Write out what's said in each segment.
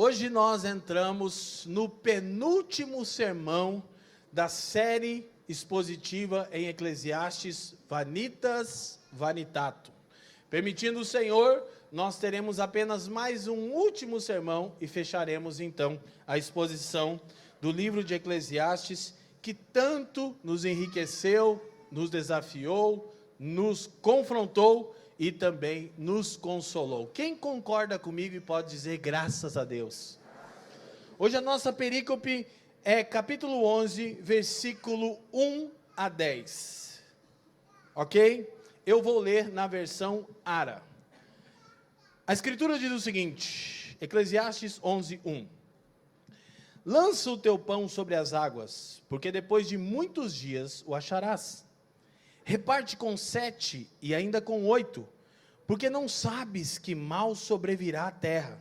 Hoje nós entramos no penúltimo sermão da série expositiva em Eclesiastes, Vanitas Vanitatum. Permitindo o Senhor, nós teremos apenas mais um último sermão e fecharemos então a exposição do livro de Eclesiastes, que tanto nos enriqueceu, nos desafiou, nos confrontou e também nos consolou. Quem concorda comigo e pode dizer graças a Deus? Hoje a nossa perícope é capítulo 11, versículo 1 a 10. Ok? Eu vou ler na versão Ara. A escritura diz o seguinte, Eclesiastes 11, 1. Lança o teu pão sobre as águas, porque depois de muitos dias o acharás. Reparte com 7 e ainda com 8, porque não sabes que mal sobrevirá à terra.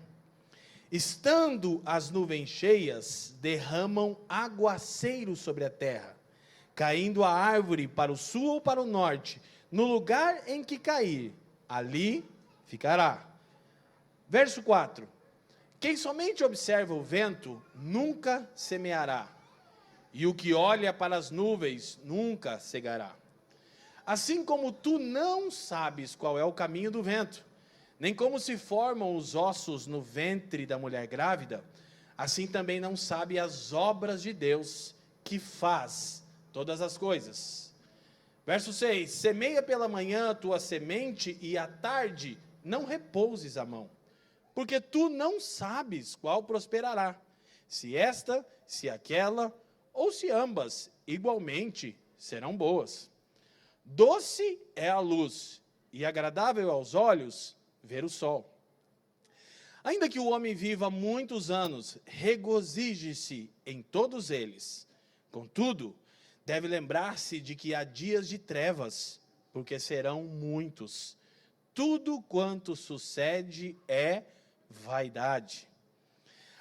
Estando as nuvens cheias, derramam aguaceiro sobre a terra, caindo a árvore para o sul ou para o norte, no lugar em que cair, ali ficará. Verso 4. Quem somente observa o vento, nunca semeará, e o que olha para as nuvens, nunca cegará. Assim como tu não sabes qual é o caminho do vento, nem como se formam os ossos no ventre da mulher grávida, assim também não sabe as obras de Deus, que faz todas as coisas. Verso 6, semeia pela manhã a tua semente, e à tarde não repouses a mão, porque tu não sabes qual prosperará, se esta, se aquela, ou se ambas igualmente serão boas. Doce é a luz, e agradável aos olhos ver o sol. Ainda que o homem viva muitos anos, regozije-se em todos eles. Contudo, deve lembrar-se de que há dias de trevas, porque serão muitos. Tudo quanto sucede é vaidade.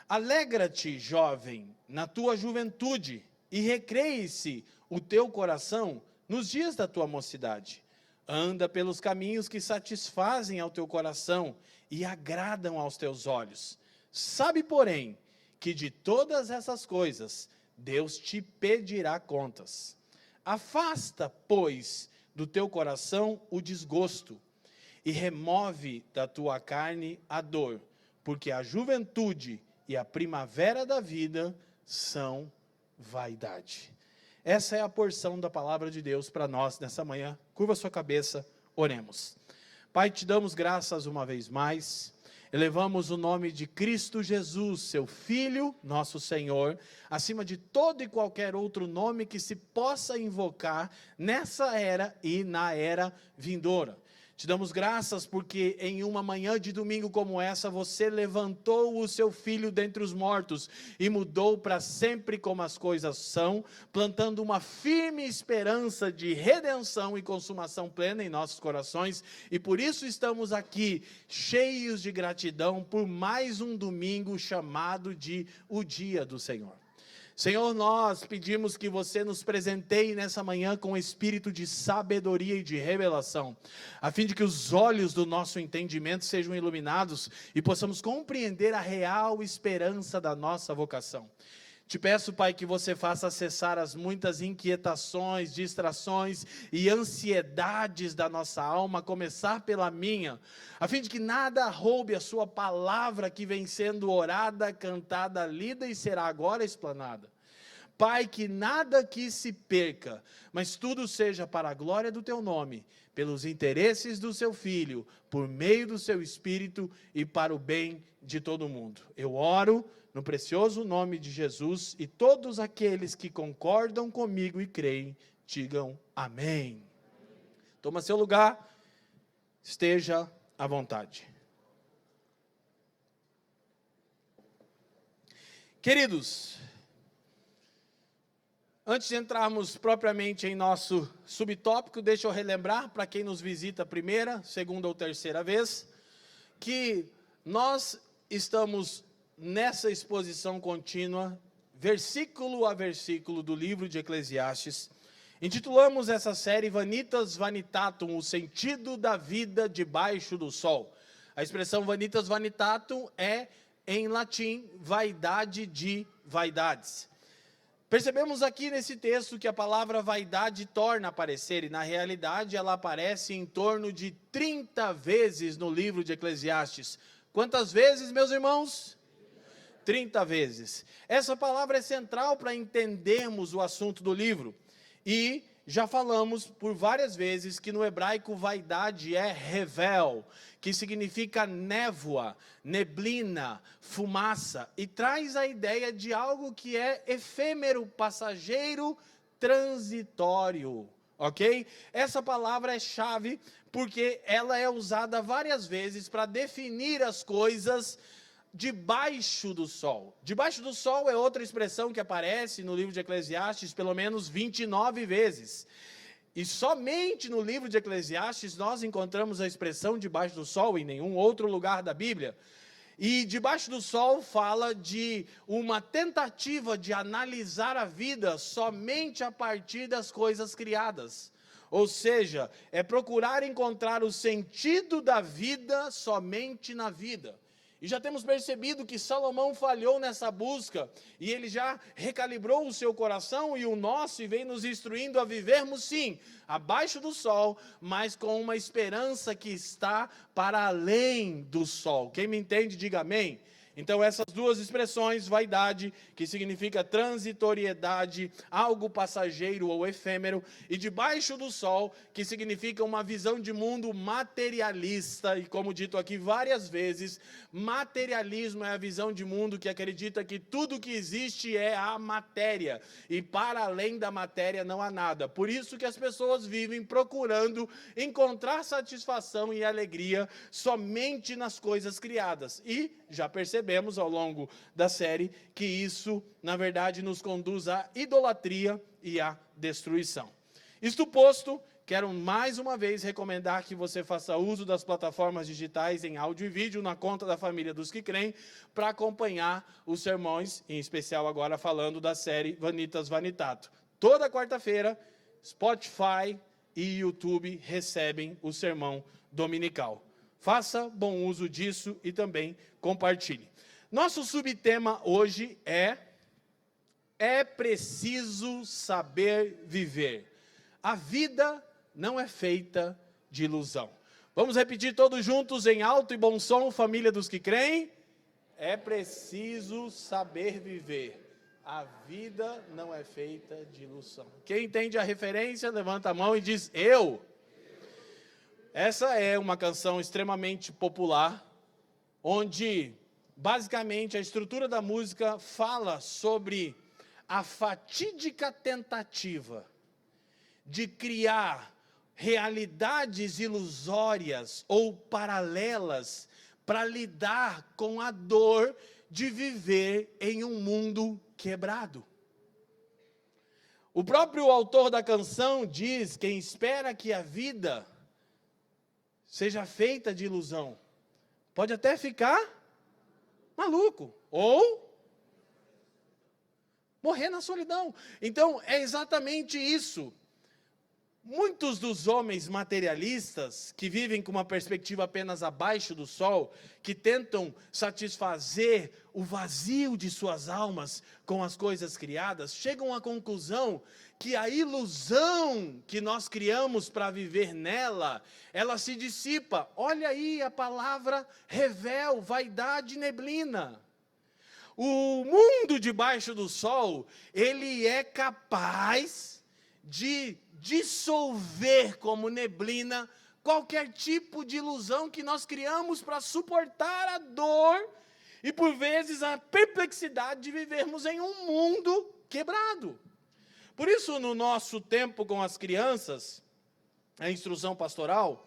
Alegra-te, jovem, na tua juventude, e recreie-se o teu coração nos dias da tua mocidade. Anda pelos caminhos que satisfazem ao teu coração e agradam aos teus olhos. Sabe, porém, que de todas essas coisas Deus te pedirá contas. Afasta, pois, do teu coração o desgosto e remove da tua carne a dor, porque a juventude e a primavera da vida são vaidade. Essa é a porção da palavra de Deus para nós nessa manhã. Curva sua cabeça, oremos. Pai, te damos graças uma vez mais. Elevamos o nome de Cristo Jesus, seu Filho, nosso Senhor, acima de todo e qualquer outro nome que se possa invocar nessa era e na era vindoura. Te damos graças porque em uma manhã de domingo como essa, você levantou o seu Filho dentre os mortos e mudou para sempre como as coisas são, plantando uma firme esperança de redenção e consumação plena em nossos corações. E por isso estamos aqui, cheios de gratidão por mais um domingo chamado de o Dia do Senhor. Senhor, nós pedimos que você nos presenteie nessa manhã com espírito de sabedoria e de revelação, a fim de que os olhos do nosso entendimento sejam iluminados e possamos compreender a real esperança da nossa vocação. Te peço, Pai, que você faça cessar as muitas inquietações, distrações e ansiedades da nossa alma, a começar pela minha, a fim de que nada roube a sua palavra que vem sendo orada, cantada, lida e será agora explanada. Pai, que nada aqui se perca, mas tudo seja para a glória do teu nome, pelos interesses do seu Filho, por meio do seu Espírito e para o bem de todo mundo. Eu oro no precioso nome de Jesus, e todos aqueles que concordam comigo e creem, digam amém. Toma seu lugar, esteja à vontade. Queridos, antes de entrarmos propriamente em nosso subtópico, deixa eu relembrar para quem nos visita a primeira, segunda ou terceira vez, que nós estamos nessa exposição contínua, versículo a versículo do livro de Eclesiastes. Intitulamos essa série Vanitas Vanitatum, o sentido da vida debaixo do sol. A expressão Vanitas Vanitatum é em latim, vaidade de vaidades. Percebemos aqui nesse texto que a palavra vaidade torna a aparecer, e na realidade ela aparece em torno de 30 vezes no livro de Eclesiastes. Quantas vezes, meus irmãos? 30 vezes. Essa palavra é central para entendermos o assunto do livro. E já falamos por várias vezes que no hebraico vaidade é revel, que significa névoa, neblina, fumaça, e traz a ideia de algo que é efêmero, passageiro, transitório, ok? Essa palavra é chave porque ela é usada várias vezes para definir as coisas debaixo do sol. Debaixo do sol é outra expressão que aparece no livro de Eclesiastes pelo menos 29 vezes. E somente no livro de Eclesiastes nós encontramos a expressão debaixo do sol, em nenhum outro lugar da Bíblia. E debaixo do sol fala de uma tentativa de analisar a vida somente a partir das coisas criadas. Ou seja, é procurar encontrar o sentido da vida somente na vida. E já temos percebido que Salomão falhou nessa busca, e ele já recalibrou o seu coração e o nosso, e vem nos instruindo a vivermos sim, abaixo do sol, mas com uma esperança que está para além do sol. Quem me entende, diga amém. Então essas duas expressões, vaidade, que significa transitoriedade, algo passageiro ou efêmero, e debaixo do sol, que significa uma visão de mundo materialista, e como dito aqui várias vezes, materialismo é a visão de mundo que acredita que tudo que existe é a matéria, e para além da matéria não há nada. Por isso que as pessoas vivem procurando encontrar satisfação e alegria somente nas coisas criadas, e já percebemos ao longo da série que isso, na verdade, nos conduz à idolatria e à destruição. Isto posto, quero mais uma vez recomendar que você faça uso das plataformas digitais em áudio e vídeo na conta da Família dos que Creem para acompanhar os sermões, em especial agora falando da série Vanitas Vanitato. Toda quarta-feira, Spotify e YouTube recebem o sermão dominical. Faça bom uso disso e também compartilhe. Nosso subtema hoje é preciso saber viver. A vida não é feita de ilusão. Vamos repetir todos juntos em alto e bom som, família dos que creem? É preciso saber viver. A vida não é feita de ilusão. Quem entende a referência, levanta a mão e diz, eu. Essa é uma canção extremamente popular, onde basicamente a estrutura da música fala sobre a fatídica tentativa de criar realidades ilusórias ou paralelas para lidar com a dor de viver em um mundo quebrado. O próprio autor da canção diz: quem espera que a vida seja feita de ilusão pode até ficar maluco, ou morrer na solidão. Então, é exatamente isso. Muitos dos homens materialistas, que vivem com uma perspectiva apenas abaixo do sol, que tentam satisfazer o vazio de suas almas com as coisas criadas, chegam à conclusão que a ilusão que nós criamos para viver nela, ela se dissipa. Olha aí a palavra revel, vaidade, neblina. O mundo debaixo do sol, ele é capaz de dissolver como neblina qualquer tipo de ilusão que nós criamos para suportar a dor e por vezes a perplexidade de vivermos em um mundo quebrado. Por isso, no nosso tempo com as crianças, a instrução pastoral,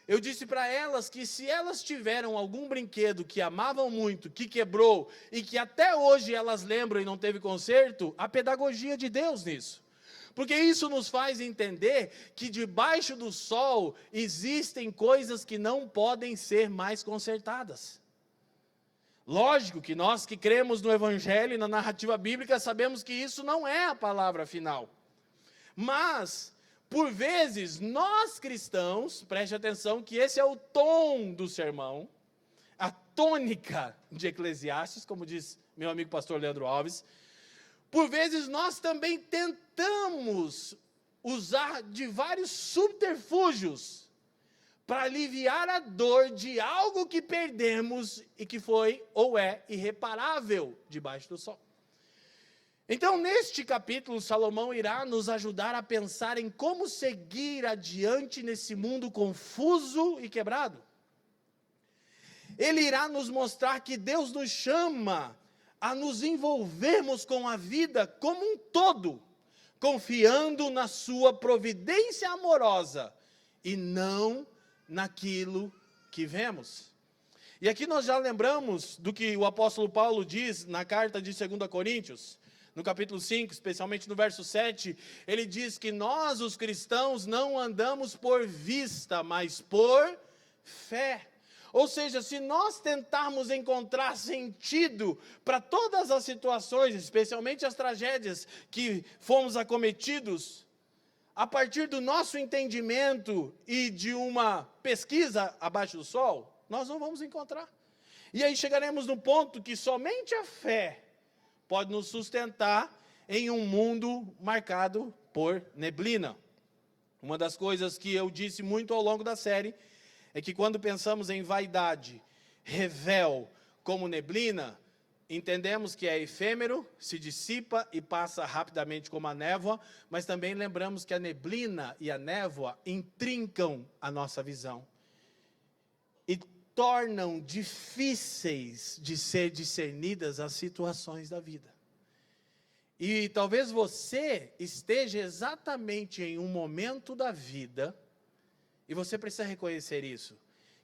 eu disse para elas que se elas tiveram algum brinquedo que amavam muito, que quebrou e que até hoje elas lembram e não teve conserto, a pedagogia de Deus nisso. Porque isso nos faz entender que debaixo do sol existem coisas que não podem ser mais consertadas. Lógico que nós que cremos no Evangelho e na narrativa bíblica sabemos que isso não é a palavra final. Mas, por vezes, nós cristãos, preste atenção que esse é o tom do sermão, tônica de Eclesiastes, como diz meu amigo pastor Leandro Alves. Por vezes nós também tentamos usar de vários subterfúgios para aliviar a dor de algo que perdemos e que foi ou é irreparável debaixo do sol. Então, neste capítulo, Salomão irá nos ajudar a pensar em como seguir adiante nesse mundo confuso e quebrado. Ele irá nos mostrar que Deus nos chama a nos envolvermos com a vida como um todo, confiando na sua providência amorosa e não naquilo que vemos. E aqui nós já lembramos do que o apóstolo Paulo diz na carta de 2 Coríntios, no capítulo 5, especialmente no verso 7, ele diz que nós, os cristãos, não andamos por vista, mas por fé. Ou seja, se nós tentarmos encontrar sentido para todas as situações, especialmente as tragédias que fomos acometidos, a partir do nosso entendimento e de uma pesquisa abaixo do sol, nós não vamos encontrar. E aí chegaremos no ponto que somente a fé pode nos sustentar em um mundo marcado por neblina. Uma das coisas que eu disse muito ao longo da série é que quando pensamos em vaidade, revel como neblina, entendemos que é efêmero, se dissipa e passa rapidamente como a névoa, mas também lembramos que a neblina e a névoa intrincam a nossa visão e tornam difíceis de ser discernidas as situações da vida. E talvez você esteja exatamente em um momento da vida, e você precisa reconhecer isso,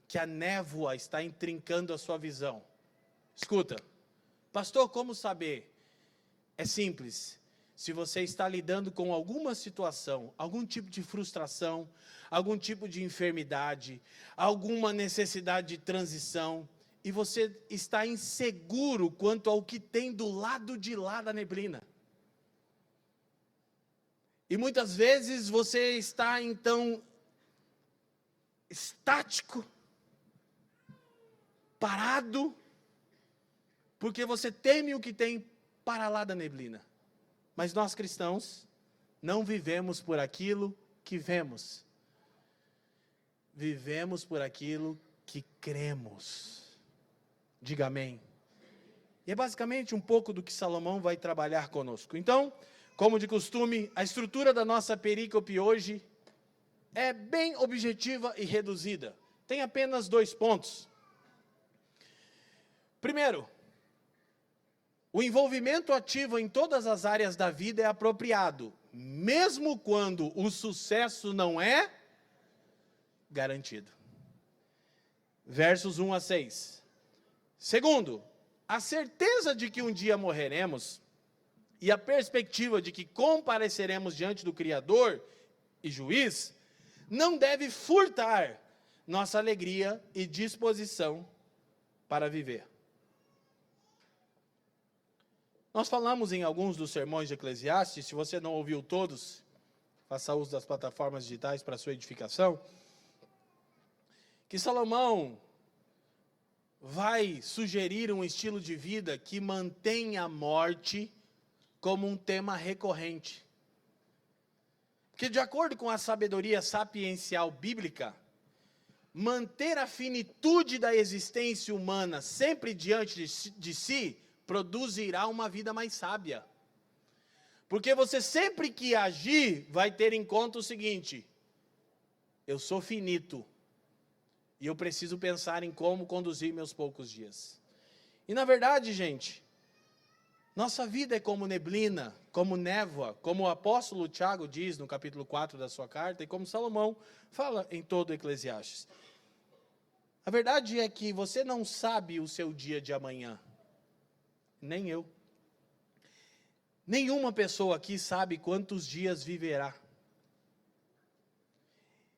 que a névoa está intrincando a sua visão. Escuta, pastor, como saber? É simples. Se você está lidando com alguma situação, algum tipo de frustração, algum tipo de enfermidade, alguma necessidade de transição, e você está inseguro quanto ao que tem do lado de lá da neblina. E muitas vezes você está, então, estático, parado, porque você teme o que tem para lá da neblina. Mas nós cristãos não vivemos por aquilo que vemos. Vivemos por aquilo que cremos. Diga amém. E é basicamente um pouco do que Salomão vai trabalhar conosco. Então, como de costume, a estrutura da nossa perícope hoje é bem objetiva e reduzida. Tem apenas 2 pontos. Primeiro, o envolvimento ativo em todas as áreas da vida é apropriado, mesmo quando o sucesso não é garantido. Versos 1 a 6. Segundo, a certeza de que um dia morreremos e a perspectiva de que compareceremos diante do Criador e Juiz não deve furtar nossa alegria e disposição para viver. Nós falamos em alguns dos sermões de Eclesiastes, se você não ouviu todos, faça uso das plataformas digitais para sua edificação, que Salomão vai sugerir um estilo de vida que mantenha a morte como um tema recorrente. Porque de acordo com a sabedoria sapiencial bíblica, manter a finitude da existência humana sempre diante de si, produzirá uma vida mais sábia. Porque você sempre que agir, vai ter em conta o seguinte: eu sou finito, e eu preciso pensar em como conduzir meus poucos dias. E na verdade, gente, nossa vida é como neblina, como névoa, como o apóstolo Tiago diz no capítulo 4 da sua carta, e como Salomão fala em todo o Eclesiastes. A verdade é que você não sabe o seu dia de amanhã. Nem eu. Nenhuma pessoa aqui sabe quantos dias viverá.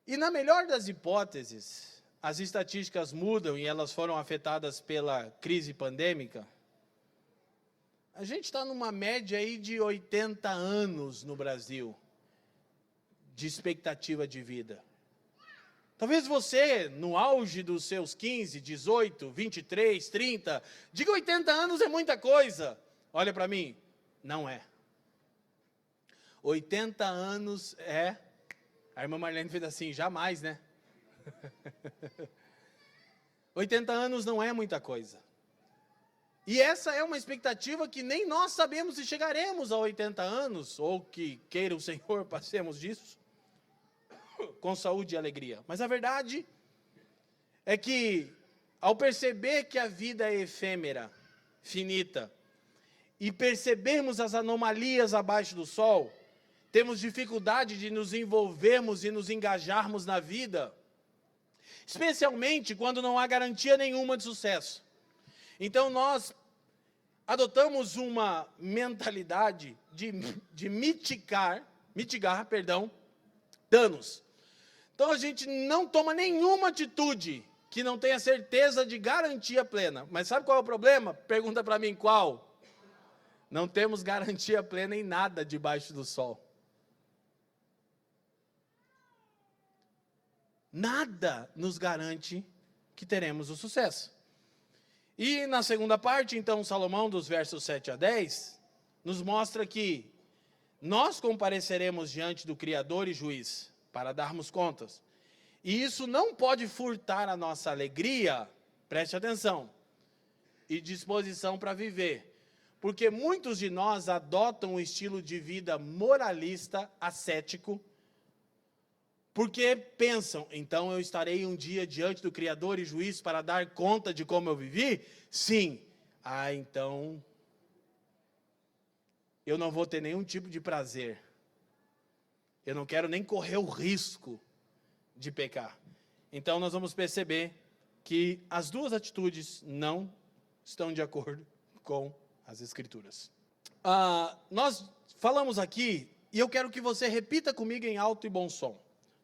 E na melhor das hipóteses, as estatísticas mudam e elas foram afetadas pela crise pandêmica. A gente está numa média aí de 80 anos no Brasil, de expectativa de vida. Talvez você, no auge dos seus 15, 18, 23, 30, diga 80 anos é muita coisa. Olha para mim, não é. 80 anos é... A irmã Marlene fez assim, jamais, né? 80 anos não é muita coisa. E essa é uma expectativa que nem nós sabemos se chegaremos a 80 anos, ou que queira o Senhor, passemos disso, com saúde e alegria. Mas a verdade é que, ao perceber que a vida é efêmera, finita, e percebermos as anomalias abaixo do sol, temos dificuldade de nos envolvermos e nos engajarmos na vida, especialmente quando não há garantia nenhuma de sucesso. Então nós adotamos uma mentalidade de mitigar danos. Então a gente não toma nenhuma atitude que não tenha certeza de garantia plena. Mas sabe qual é o problema? Pergunta para mim qual? Não temos garantia plena em nada debaixo do sol. Nada nos garante que teremos o sucesso. E na segunda parte, então, Salomão, dos versos 7 a 10, nos mostra que nós compareceremos diante do Criador e Juiz para darmos contas. E isso não pode furtar a nossa alegria, preste atenção, e disposição para viver. Porque muitos de nós adotam um estilo de vida moralista, ascético, porque pensam, então eu estarei um dia diante do Criador e Juiz para dar conta de como eu vivi? Sim. Então, eu não vou ter nenhum tipo de prazer. Eu não quero nem correr o risco de pecar. Então, nós vamos perceber que as duas atitudes não estão de acordo com as Escrituras. Nós falamos aqui, e eu quero que você repita comigo em alto e bom som.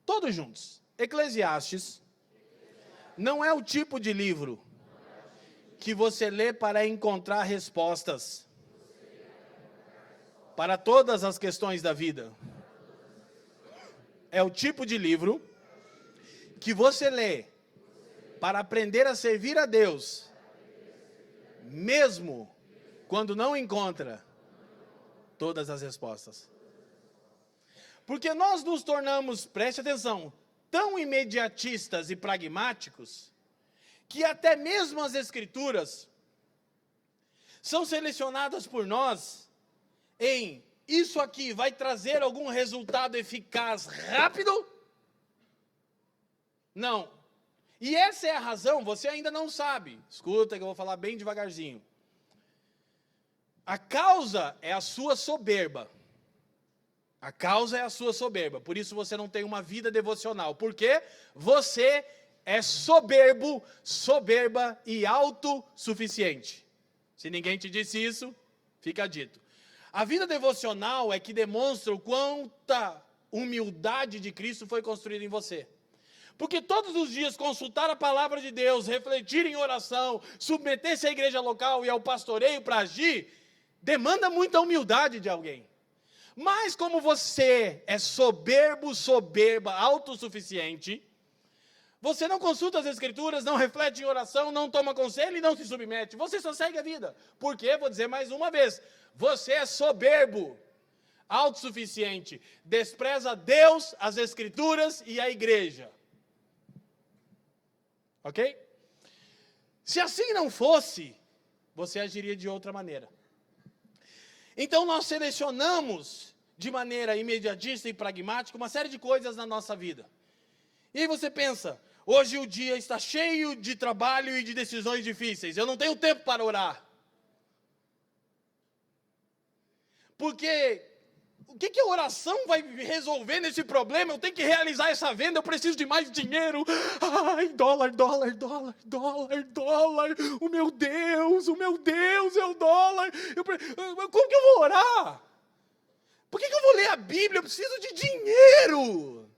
Todos juntos. Eclesiastes não é o tipo de livro que você lê para encontrar respostas para todas as questões da vida. É o tipo de livro que você lê para aprender a servir a Deus, mesmo quando não encontra todas as respostas. Porque nós nos tornamos, preste atenção, tão imediatistas e pragmáticos, que até mesmo as Escrituras são selecionadas por nós em isso aqui vai trazer algum resultado eficaz rápido? Não. E essa é a razão, você ainda não sabe. Escuta que eu vou falar bem devagarzinho. A causa é a sua soberba. A causa é a sua soberba, por isso você não tem uma vida devocional, porque você é soberbo, soberba e autossuficiente. Se ninguém te disse isso, fica dito. A vida devocional é que demonstra o quanta humildade de Cristo foi construída em você. Porque todos os dias consultar a palavra de Deus, refletir em oração, submeter-se à igreja local e ao pastoreio para agir, demanda muita humildade de alguém. Mas como você é soberbo, soberba, autossuficiente, você não consulta as Escrituras, não reflete em oração, não toma conselho e não se submete. Você só segue a vida. Por quê? Vou dizer mais uma vez. Você é soberbo, autossuficiente, despreza Deus, as Escrituras e a igreja. Ok? Se assim não fosse, você agiria de outra maneira. Então nós selecionamos de maneira imediatista e pragmática uma série de coisas na nossa vida. E aí você pensa, hoje o dia está cheio de trabalho e de decisões difíceis, eu não tenho tempo para orar. Porque o que a oração vai resolver nesse problema? Eu tenho que realizar essa venda, eu preciso de mais dinheiro. Ai, dólar. O meu Deus é o dólar. Como que eu vou orar? Por que eu vou ler a Bíblia? Eu preciso de dinheiro.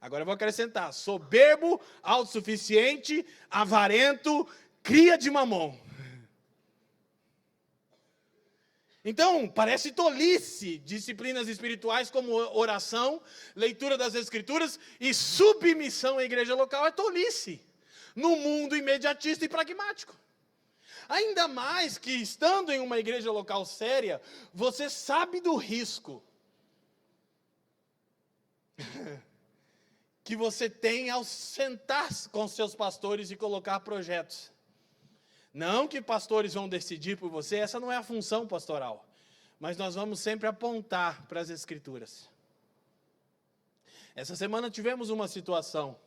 Agora eu vou acrescentar, soberbo, autossuficiente, avarento, cria de mamon. Então, parece tolice disciplinas espirituais como oração, leitura das Escrituras e submissão à igreja local é tolice, no mundo imediatista e pragmático. Ainda mais que, estando em uma igreja local séria, você sabe do risco que você tem ao sentar com seus pastores e colocar projetos. Não que pastores vão decidir por você, essa não é a função pastoral. Mas nós vamos sempre apontar para as Escrituras. Essa semana tivemos uma situação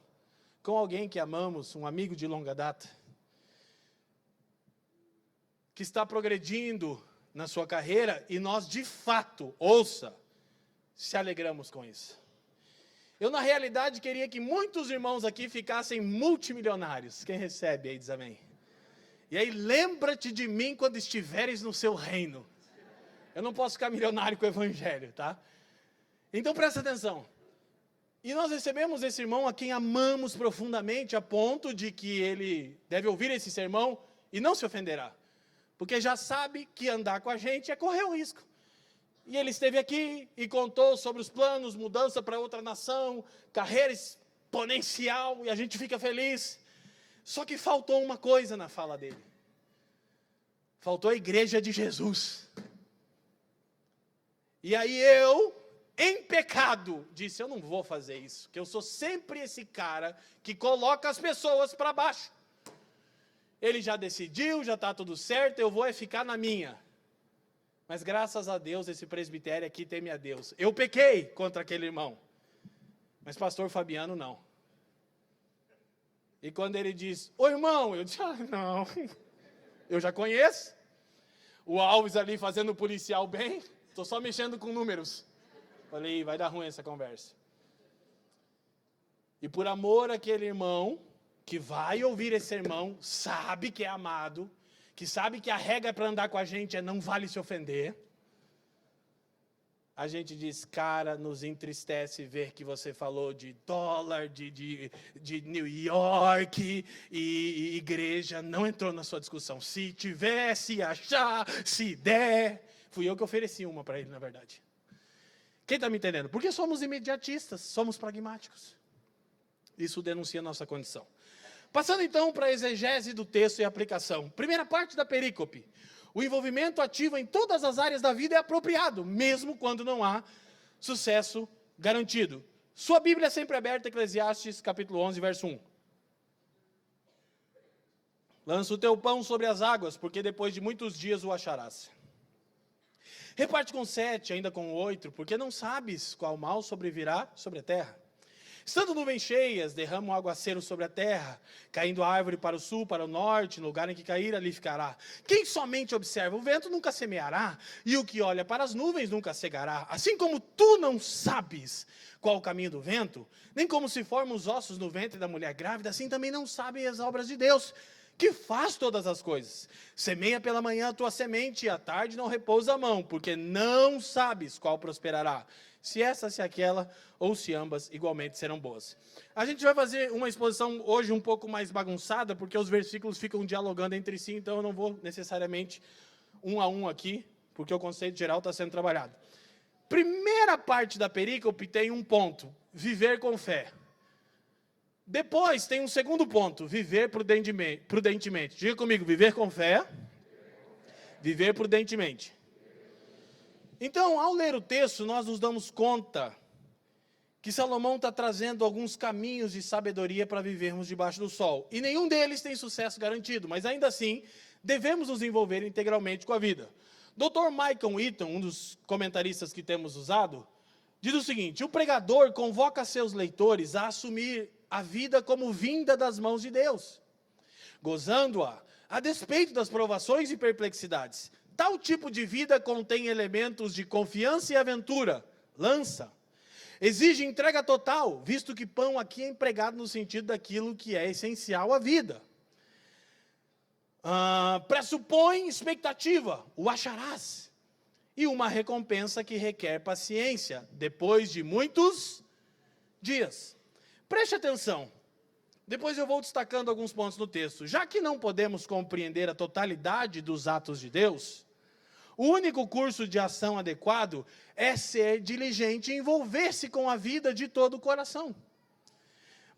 com alguém que amamos, um amigo de longa data, que está progredindo na sua carreira e nós, de fato, se alegramos com isso. Eu, na realidade, queria que muitos irmãos aqui ficassem multimilionários. Quem recebe aí diz amém. E aí, lembra-te de mim quando estiveres no seu reino. Eu não posso ficar milionário com o evangelho, tá? Então, presta atenção. E nós recebemos esse irmão a quem amamos profundamente, a ponto de que ele deve ouvir esse sermão e não se ofenderá. Porque já sabe que andar com a gente é correr o risco. E ele esteve aqui e contou sobre os planos, mudança para outra nação, carreira exponencial, e a gente fica feliz. Só que faltou uma coisa na fala dele. Faltou a igreja de Jesus. E aí eu, em pecado, disse, eu não vou fazer isso, porque eu sou sempre esse cara que coloca as pessoas para baixo. Ele já decidiu, já está tudo certo, eu vou ficar na minha. Mas graças a Deus, esse presbitério aqui teme a Deus. Eu pequei contra aquele irmão, mas pastor Fabiano não. E quando ele diz, ô irmão, eu disse, não, eu já conheço. O Alves ali fazendo o policial bem, estou só mexendo com números. Falei, vai dar ruim essa conversa. E por amor àquele irmão, que vai ouvir esse sermão, sabe que é amado, que sabe que a regra para andar com a gente é não vale se ofender, a gente diz, cara, nos entristece ver que você falou de dólar, de New York, e igreja não entrou na sua discussão. Se tiver, se achar, se der. Fui eu que ofereci uma para ele, na verdade. Quem está me entendendo? Porque somos imediatistas, somos pragmáticos. Isso denuncia a nossa condição. Passando então para a exegese do texto e aplicação. Primeira parte da perícope. O envolvimento ativo em todas as áreas da vida é apropriado, mesmo quando não há sucesso garantido. Sua Bíblia é sempre aberta, Eclesiastes capítulo 11, verso 1. Lança o teu pão sobre as águas, porque depois de muitos dias o acharás. Reparte com 7, ainda com 8, porque não sabes qual mal sobrevirá sobre a terra. Estando nuvens cheias, derrama um aguaceiro sobre a terra, caindo a árvore para o sul, para o norte, no lugar em que cair, ali ficará. Quem somente observa o vento nunca semeará, e o que olha para as nuvens nunca cegará. Assim como tu não sabes qual o caminho do vento, nem como se formam os ossos no ventre da mulher grávida, assim também não sabem as obras de Deus, que faz todas as coisas. Semeia pela manhã a tua semente, e à tarde não repousa a mão, porque não sabes qual prosperará. Se essa, se aquela, ou se ambas igualmente serão boas. A gente vai fazer uma exposição hoje um pouco mais bagunçada, porque os versículos ficam dialogando entre si, então eu não vou necessariamente um a um aqui, porque o conceito geral está sendo trabalhado. Primeira parte da perícope tem um ponto, viver com fé. Depois tem um segundo ponto, viver prudentemente. Diga comigo, viver com fé, viver prudentemente. Então, ao ler o texto, nós nos damos conta que Salomão está trazendo alguns caminhos de sabedoria para vivermos debaixo do sol. E nenhum deles tem sucesso garantido, mas ainda assim, devemos nos envolver integralmente com a vida. Dr. Michael Eaton, um dos comentaristas que temos usado, diz o seguinte, o pregador convoca seus leitores a assumir a vida como vinda das mãos de Deus, gozando-a a despeito das provações e perplexidades. Tal tipo de vida contém elementos de confiança e aventura, lança. Exige entrega total, visto que pão aqui é empregado no sentido daquilo que é essencial à vida. Pressupõe expectativa, o acharás. E uma recompensa que requer paciência, depois de muitos dias. Preste atenção. Depois eu vou destacando alguns pontos no texto. Já que não podemos compreender a totalidade dos atos de Deus, O único curso de ação adequado é ser diligente e envolver-se com a vida de todo o coração.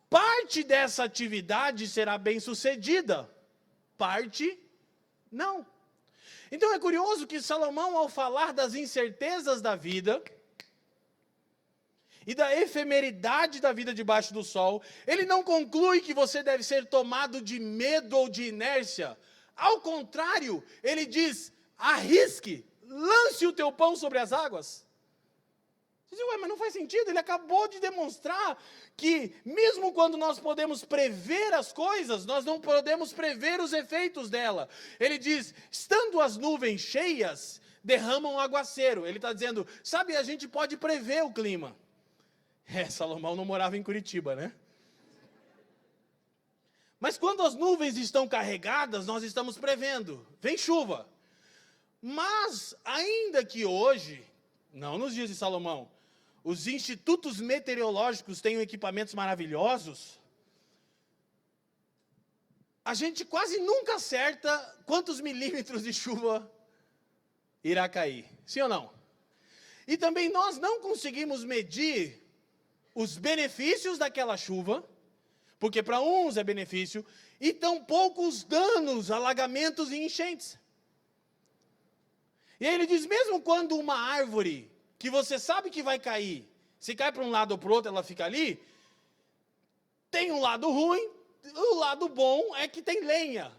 Parte dessa atividade será bem-sucedida, parte não. Então é curioso que Salomão, ao falar das incertezas da vida e da efemeridade da vida debaixo do sol, ele não conclui que você deve ser tomado de medo ou de inércia. Ao contrário, ele diz: arrisque, lance o teu pão sobre as águas. Você diz: ué, mas não faz sentido, ele acabou de demonstrar que mesmo quando nós podemos prever as coisas, nós não podemos prever os efeitos dela. Ele diz: estando as nuvens cheias, derramam aguaceiro. Ele está dizendo, sabe, a gente pode prever o clima. Salomão não morava em Curitiba, né? Mas quando as nuvens estão carregadas, nós estamos prevendo, vem chuva. Mas, ainda que hoje, não nos dias de Salomão, os institutos meteorológicos tenham equipamentos maravilhosos, a gente quase nunca acerta quantos milímetros de chuva irá cair. Sim ou não? E também nós não conseguimos medir os benefícios daquela chuva, porque para uns é benefício, e tampouco os danos, alagamentos e enchentes. E aí ele diz, mesmo quando uma árvore, que você sabe que vai cair, se cai para um lado ou para o outro, ela fica ali, tem um lado ruim, o lado bom é que tem lenha.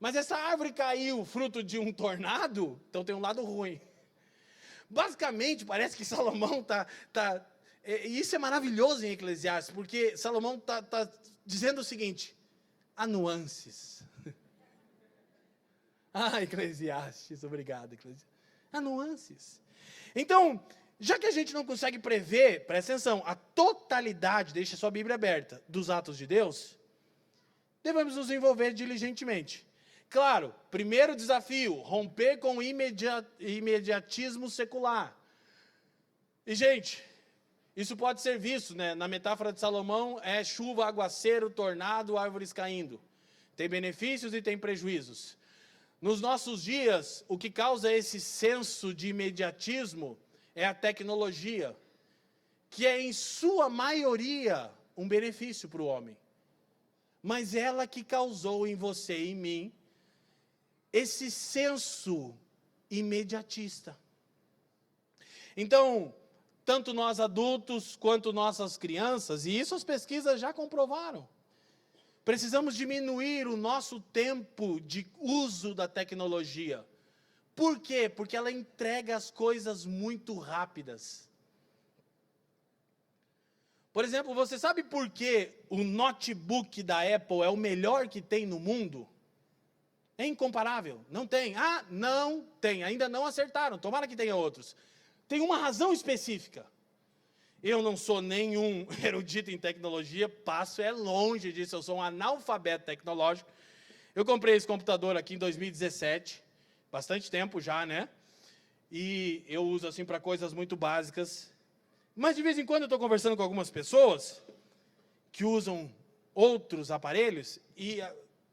Mas essa árvore caiu fruto de um tornado, então tem um lado ruim. Basicamente, parece que Salomão e isso é maravilhoso em Eclesiastes, porque Salomão está dizendo o seguinte, há nuances. Eclesiastes, obrigado, Eclesiastes. Há nuances. Então, já que a gente não consegue prever, presta atenção, a totalidade, deixa sua Bíblia aberta, dos atos de Deus, devemos nos envolver diligentemente. Claro, primeiro desafio, romper com o imediatismo secular. E, gente, isso pode ser visto, né? Na metáfora de Salomão, é chuva, aguaceiro, tornado, árvores caindo. Tem benefícios e tem prejuízos. Nos nossos dias, o que causa esse senso de imediatismo é a tecnologia, que é, em sua maioria, um benefício para o homem. Mas ela que causou em você e em mim esse senso imediatista. Então, tanto nós adultos quanto nossas crianças, e isso as pesquisas já comprovaram, precisamos diminuir o nosso tempo de uso da tecnologia. Por quê? Porque ela entrega as coisas muito rápidas. Por exemplo, você sabe por que o notebook da Apple é o melhor que tem no mundo? É incomparável. Não tem. Não tem. Ainda não acertaram. Tomara que tenha outros. Tem uma razão específica. Eu não sou nenhum erudito em tecnologia, longe disso, eu sou um analfabeto tecnológico. Eu comprei esse computador aqui em 2017, bastante tempo já, né? E eu uso assim para coisas muito básicas. Mas de vez em quando eu estou conversando com algumas pessoas que usam outros aparelhos e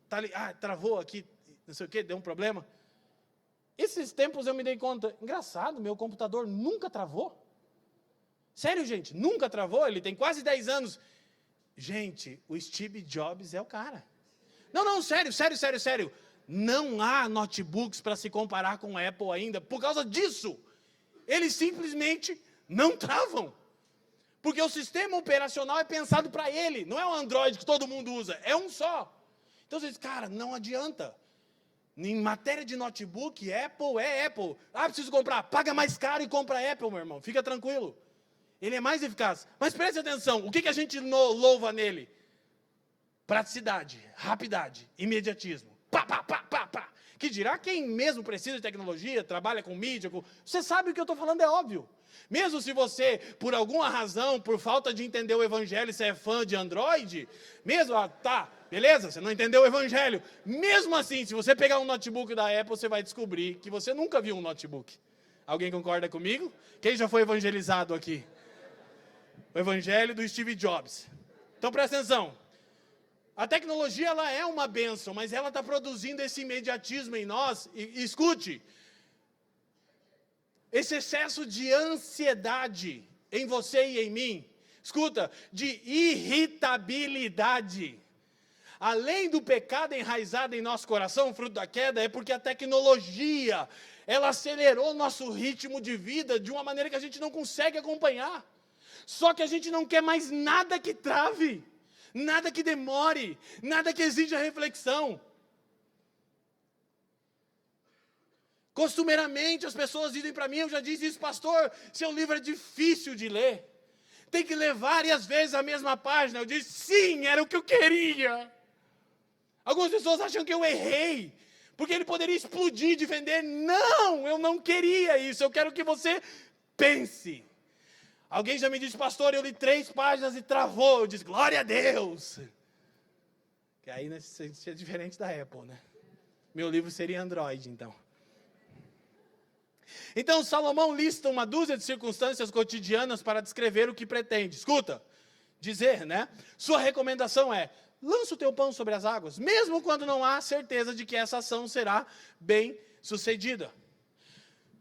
tá ali, travou aqui, não sei o que, deu um problema. Esses tempos eu me dei conta, engraçado, meu computador nunca travou. Sério, gente, nunca travou, ele tem quase 10 anos. Gente, o Steve Jobs é o cara. Não, sério. Não há notebooks para se comparar com a Apple ainda, por causa disso. Eles simplesmente não travam. Porque o sistema operacional é pensado para ele, não é o Android que todo mundo usa, é um só. Então você diz, cara, não adianta. Em matéria de notebook, Apple é Apple. Preciso comprar, paga mais caro e compra Apple, meu irmão, fica tranquilo. Ele é mais eficaz. Mas preste atenção, o que a gente louva nele? Praticidade, rapidez, imediatismo. Pá. Que dirá quem mesmo precisa de tecnologia, trabalha com mídia, você sabe o que eu estou falando, é óbvio. Mesmo se você, por alguma razão, por falta de entender o evangelho, você é fã de Android, mesmo, beleza, você não entendeu o evangelho. Mesmo assim, se você pegar um notebook da Apple, você vai descobrir que você nunca viu um notebook. Alguém concorda comigo? Quem já foi evangelizado aqui? O evangelho do Steve Jobs. Então presta atenção. A tecnologia ela é uma bênção, mas ela está produzindo esse imediatismo em nós. E escute, esse excesso de ansiedade em você e em mim, escuta, de irritabilidade, além do pecado enraizado em nosso coração, fruto da queda, é porque a tecnologia, ela acelerou nosso ritmo de vida de uma maneira que a gente não consegue acompanhar. Só que a gente não quer mais nada que trave, nada que demore, nada que exija reflexão. Costumeiramente as pessoas dizem para mim, eu já disse isso, pastor, seu livro é difícil de ler. Tem que ler várias vezes a mesma página. Eu disse, sim, era o que eu queria. Algumas pessoas acham que eu errei, porque ele poderia explodir de vender. Não, eu não queria isso, eu quero que você pense. Alguém já me disse, pastor, eu li 3 páginas e travou. Eu disse, glória a Deus. Que aí né, seria diferente da Apple, né? Meu livro seria Android, então. Então, Salomão lista uma dúzia de circunstâncias cotidianas para descrever o que pretende. Escuta, dizer, né? Sua recomendação é, lança o teu pão sobre as águas, mesmo quando não há certeza de que essa ação será bem sucedida.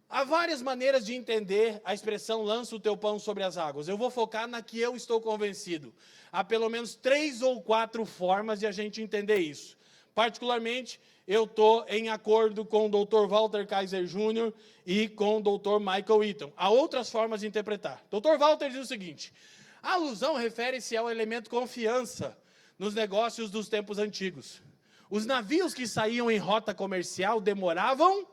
Há várias maneiras de entender a expressão lança o teu pão sobre as águas. Eu vou focar na que eu estou convencido. Há pelo menos 3 ou 4 formas de a gente entender isso. Particularmente, eu estou em acordo com o Dr. Walter Kaiser Jr. e com o Dr. Michael Eaton. Há outras formas de interpretar. Dr. Walter diz o seguinte, a alusão refere-se ao elemento confiança nos negócios dos tempos antigos. Os navios que saíam em rota comercial demoravam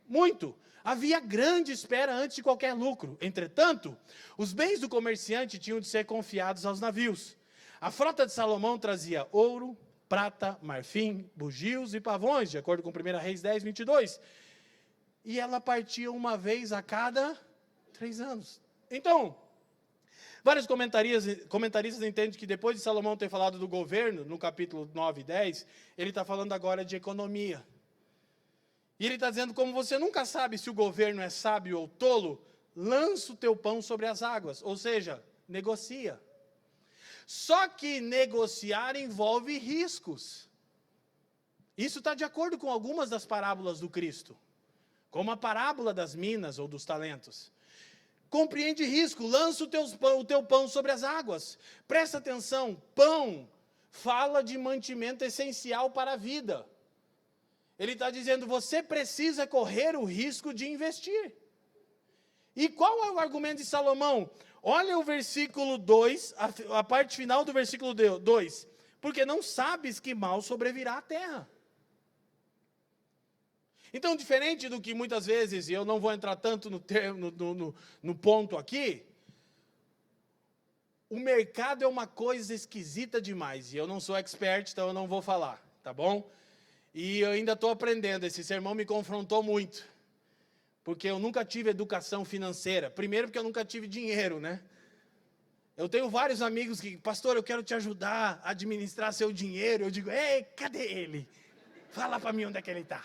muito. Havia grande espera antes de qualquer lucro. Entretanto, os bens do comerciante tinham de ser confiados aos navios. A frota de Salomão trazia ouro, prata, marfim, bugios e pavões, de acordo com 1 Reis 10, 22. E ela partia uma vez a cada 3 anos. Então, vários comentaristas entendem que depois de Salomão ter falado do governo, no capítulo 9 e 10, ele está falando agora de economia. E ele está dizendo, como você nunca sabe se o governo é sábio ou tolo, lança o teu pão sobre as águas, ou seja, negocia. Só que negociar envolve riscos. Isso está de acordo com algumas das parábolas do Cristo, como a parábola das minas ou dos talentos. Compreende risco, lança o teu pão sobre as águas. Presta atenção, pão fala de mantimento essencial para a vida. Ele está dizendo, você precisa correr o risco de investir. E qual é o argumento de Salomão? Olha o versículo 2, a parte final do versículo 2. Porque não sabes que mal sobrevirá à terra. Então, diferente do que muitas vezes, e eu não vou entrar tanto no ponto aqui, o mercado é uma coisa esquisita demais. E eu não sou expert, então eu não vou falar, tá bom? E eu ainda estou aprendendo, esse sermão me confrontou muito. Porque eu nunca tive educação financeira. Primeiro porque eu nunca tive dinheiro, né? Eu tenho vários amigos que, pastor, eu quero te ajudar a administrar seu dinheiro. Eu digo, ei, cadê ele? Fala para mim onde é que ele está.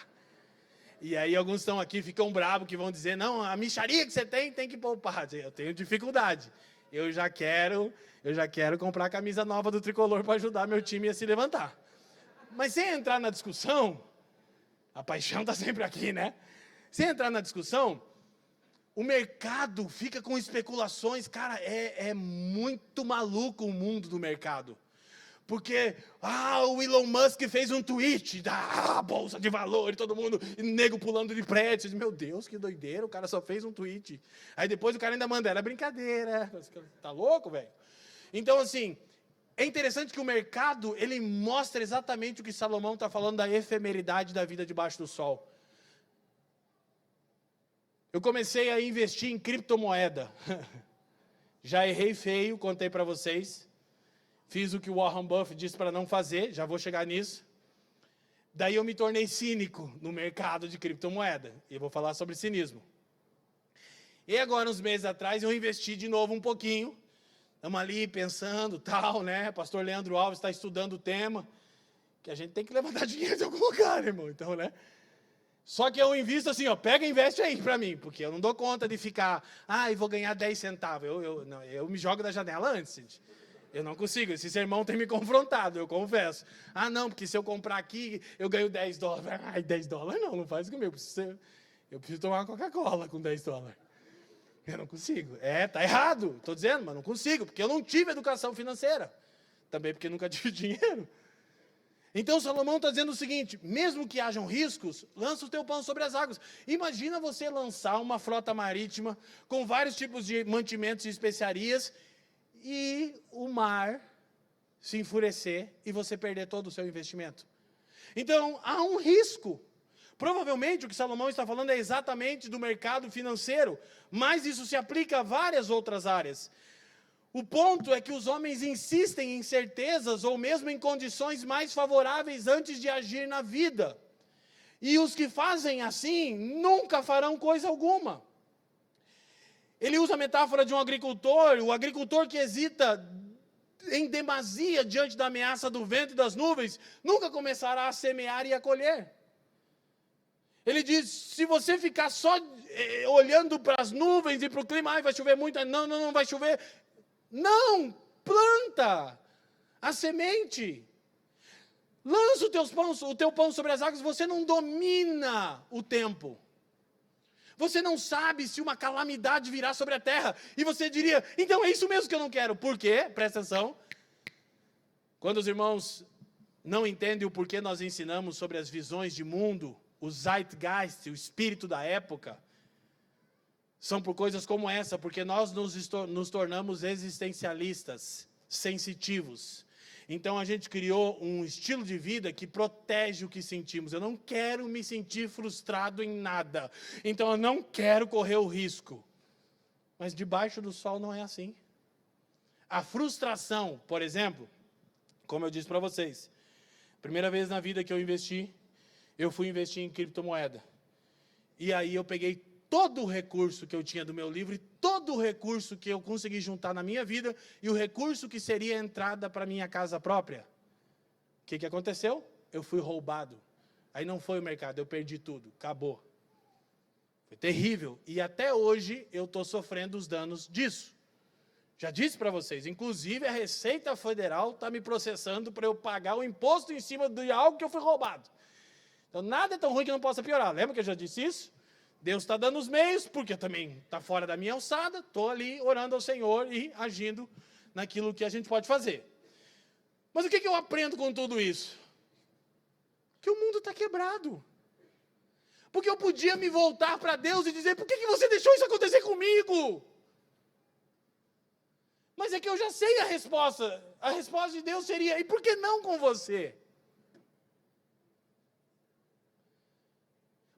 E aí alguns estão aqui, ficam bravos, que vão dizer, não, a mixaria que você tem que poupar. Eu tenho dificuldade. Eu já quero comprar a camisa nova do Tricolor para ajudar meu time a se levantar. Mas sem entrar na discussão, a paixão está sempre aqui, né? Sem entrar na discussão, o mercado fica com especulações. Cara, é muito maluco o mundo do mercado. Porque, o Elon Musk fez um tweet da Bolsa de Valores, todo mundo, nego pulando de prédio. Meu Deus, que doideira, o cara só fez um tweet. Aí depois o cara ainda manda, era brincadeira. Tá louco, velho? Então, assim, é interessante que o mercado, ele mostra exatamente o que Salomão está falando da efemeridade da vida debaixo do sol. Eu comecei a investir em criptomoeda. Já errei feio, contei para vocês. Fiz o que o Warren Buffett disse para não fazer, já vou chegar nisso. Daí eu me tornei cínico no mercado de criptomoeda. E eu vou falar sobre cinismo. E agora, uns meses atrás, eu investi de novo um pouquinho. Estamos ali pensando, tal, né? Pastor Leandro Alves está estudando o tema. Que a gente tem que levantar dinheiro de algum lugar, irmão. Então, né? Só que eu invisto assim, pega e investe aí para mim. Porque eu não dou conta de ficar, e vou ganhar 10 centavos. Eu me jogo da janela antes, gente. Eu não consigo, esse sermão tem me confrontado, eu confesso. Não, porque se eu comprar aqui, eu ganho $10. $10 não faz comigo. Eu preciso tomar uma Coca-Cola com $10. Eu não consigo. Tá errado, estou dizendo, mas não consigo, porque eu não tive educação financeira. Também porque nunca tive dinheiro. Então Salomão está dizendo o seguinte: mesmo que hajam riscos, lança o teu pão sobre as águas. Imagina você lançar uma frota marítima com vários tipos de mantimentos e especiarias e o mar se enfurecer e você perder todo o seu investimento. Então há um risco. Provavelmente o que Salomão está falando é exatamente do mercado financeiro, mas isso se aplica a várias outras áreas. O ponto é que os homens insistem em certezas ou mesmo em condições mais favoráveis antes de agir na vida. E os que fazem assim nunca farão coisa alguma. Ele usa a metáfora de um agricultor, o agricultor que hesita em demasia diante da ameaça do vento e das nuvens, nunca começará a semear e a colher. Ele diz, se você ficar só olhando para as nuvens e para o clima, vai chover muito, não vai chover. Não, planta a semente. Lança o teu pão sobre as águas, você não domina o tempo. Você não sabe se uma calamidade virá sobre a terra. E você diria, então é isso mesmo que eu não quero. Por quê? Presta atenção. Quando os irmãos não entendem o porquê nós ensinamos sobre as visões de mundo, o zeitgeist, o espírito da época, são por coisas como essa, porque nós nos tornamos existencialistas, sensitivos. Então a gente criou um estilo de vida que protege o que sentimos. Eu não quero me sentir frustrado em nada, então eu não quero correr o risco. Mas debaixo do sol não é assim. A frustração, por exemplo, como eu disse para vocês, primeira vez na vida que eu fui investir em criptomoeda. E aí eu peguei todo o recurso que eu tinha do meu livro, e todo o recurso que eu consegui juntar na minha vida, e o recurso que seria a entrada para a minha casa própria. O que aconteceu? Eu fui roubado. Aí não foi o mercado, eu perdi tudo, acabou. Foi terrível. E até hoje eu estou sofrendo os danos disso. Já disse para vocês, inclusive a Receita Federal está me processando para eu pagar o imposto em cima de algo que eu fui roubado. Então nada é tão ruim que não possa piorar. Lembra que eu já disse isso? Deus está dando os meios, porque também está fora da minha alçada, estou ali orando ao Senhor e agindo naquilo que a gente pode fazer. Mas o que eu aprendo com tudo isso? Que o mundo está quebrado. Porque eu podia me voltar para Deus e dizer, por que você deixou isso acontecer comigo? Mas é que eu já sei a resposta. A resposta de Deus seria, e por que não com você?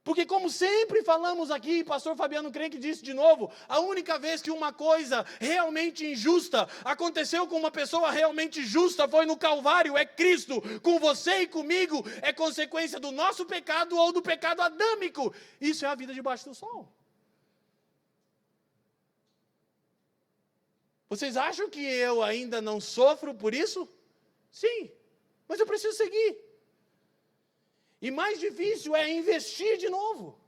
Porque como sempre falamos aqui, pastor Fabiano Crenque disse de novo, a única vez que uma coisa realmente injusta aconteceu com uma pessoa realmente justa foi no Calvário, é Cristo. Com você e comigo é consequência do nosso pecado ou do pecado adâmico. Isso é a vida debaixo do sol. Vocês acham que eu ainda não sofro por isso? Sim, mas eu preciso seguir. E mais difícil é investir de novo.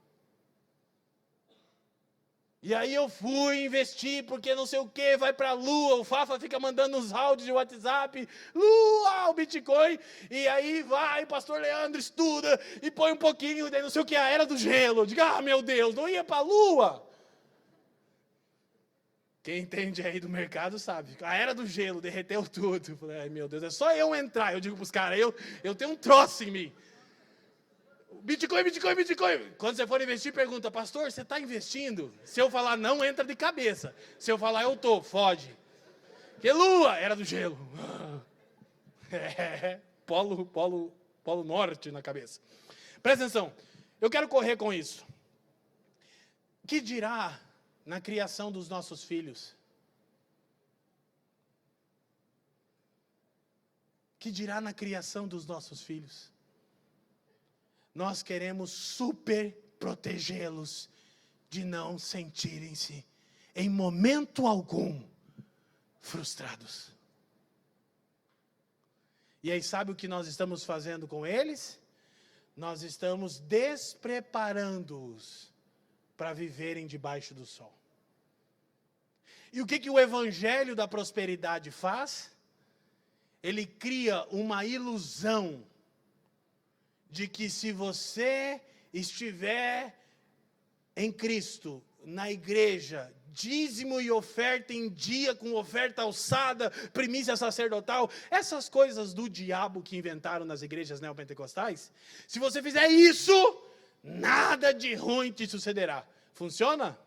E aí eu fui investir, porque não sei o que, vai para a Lua, o Fafa fica mandando uns áudios de WhatsApp, Lua, o Bitcoin, e aí vai, o pastor Leandro estuda, e põe um pouquinho, daí não sei o que, a Era do Gelo. Diga, meu Deus, não ia para a Lua. Quem entende aí do mercado sabe, a Era do Gelo derreteu tudo. Eu falei, ai meu Deus, é só eu entrar. Eu digo para os caras, eu tenho um troço em mim. Bitcoin. Quando você for investir, pergunta, pastor, você está investindo? Se eu falar não, entra de cabeça. Se eu falar eu estou, fode. Que Lua, Era do Gelo. Polo norte na cabeça. Presta atenção, eu quero correr com isso. Que dirá na criação dos nossos filhos? Que dirá na criação dos nossos filhos? Nós queremos super protegê-los de não sentirem-se, em momento algum, frustrados. E aí sabe o que nós estamos fazendo com eles? Nós estamos despreparando-os para viverem debaixo do sol. E o que o evangelho da prosperidade faz? Ele cria uma ilusão de que se você estiver em Cristo, na igreja, dízimo e oferta em dia, com oferta alçada, primícia sacerdotal, essas coisas do diabo que inventaram nas igrejas neopentecostais, se você fizer isso, nada de ruim te sucederá. Funciona?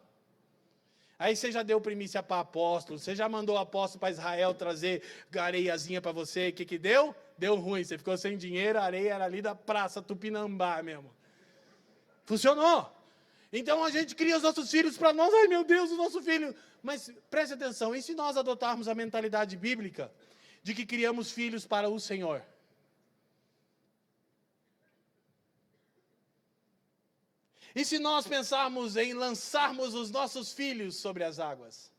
Aí você já deu primícia para apóstolo, você já mandou apóstolo para Israel trazer areiazinha para você, o que deu? Deu ruim, você ficou sem dinheiro, a areia era ali da praça Tupinambá mesmo. Funcionou. Então a gente cria os nossos filhos para nós, ai meu Deus, o nosso filho. Mas preste atenção, e se nós adotarmos a mentalidade bíblica de que criamos filhos para o Senhor? E se nós pensarmos em lançarmos os nossos filhos sobre as águas?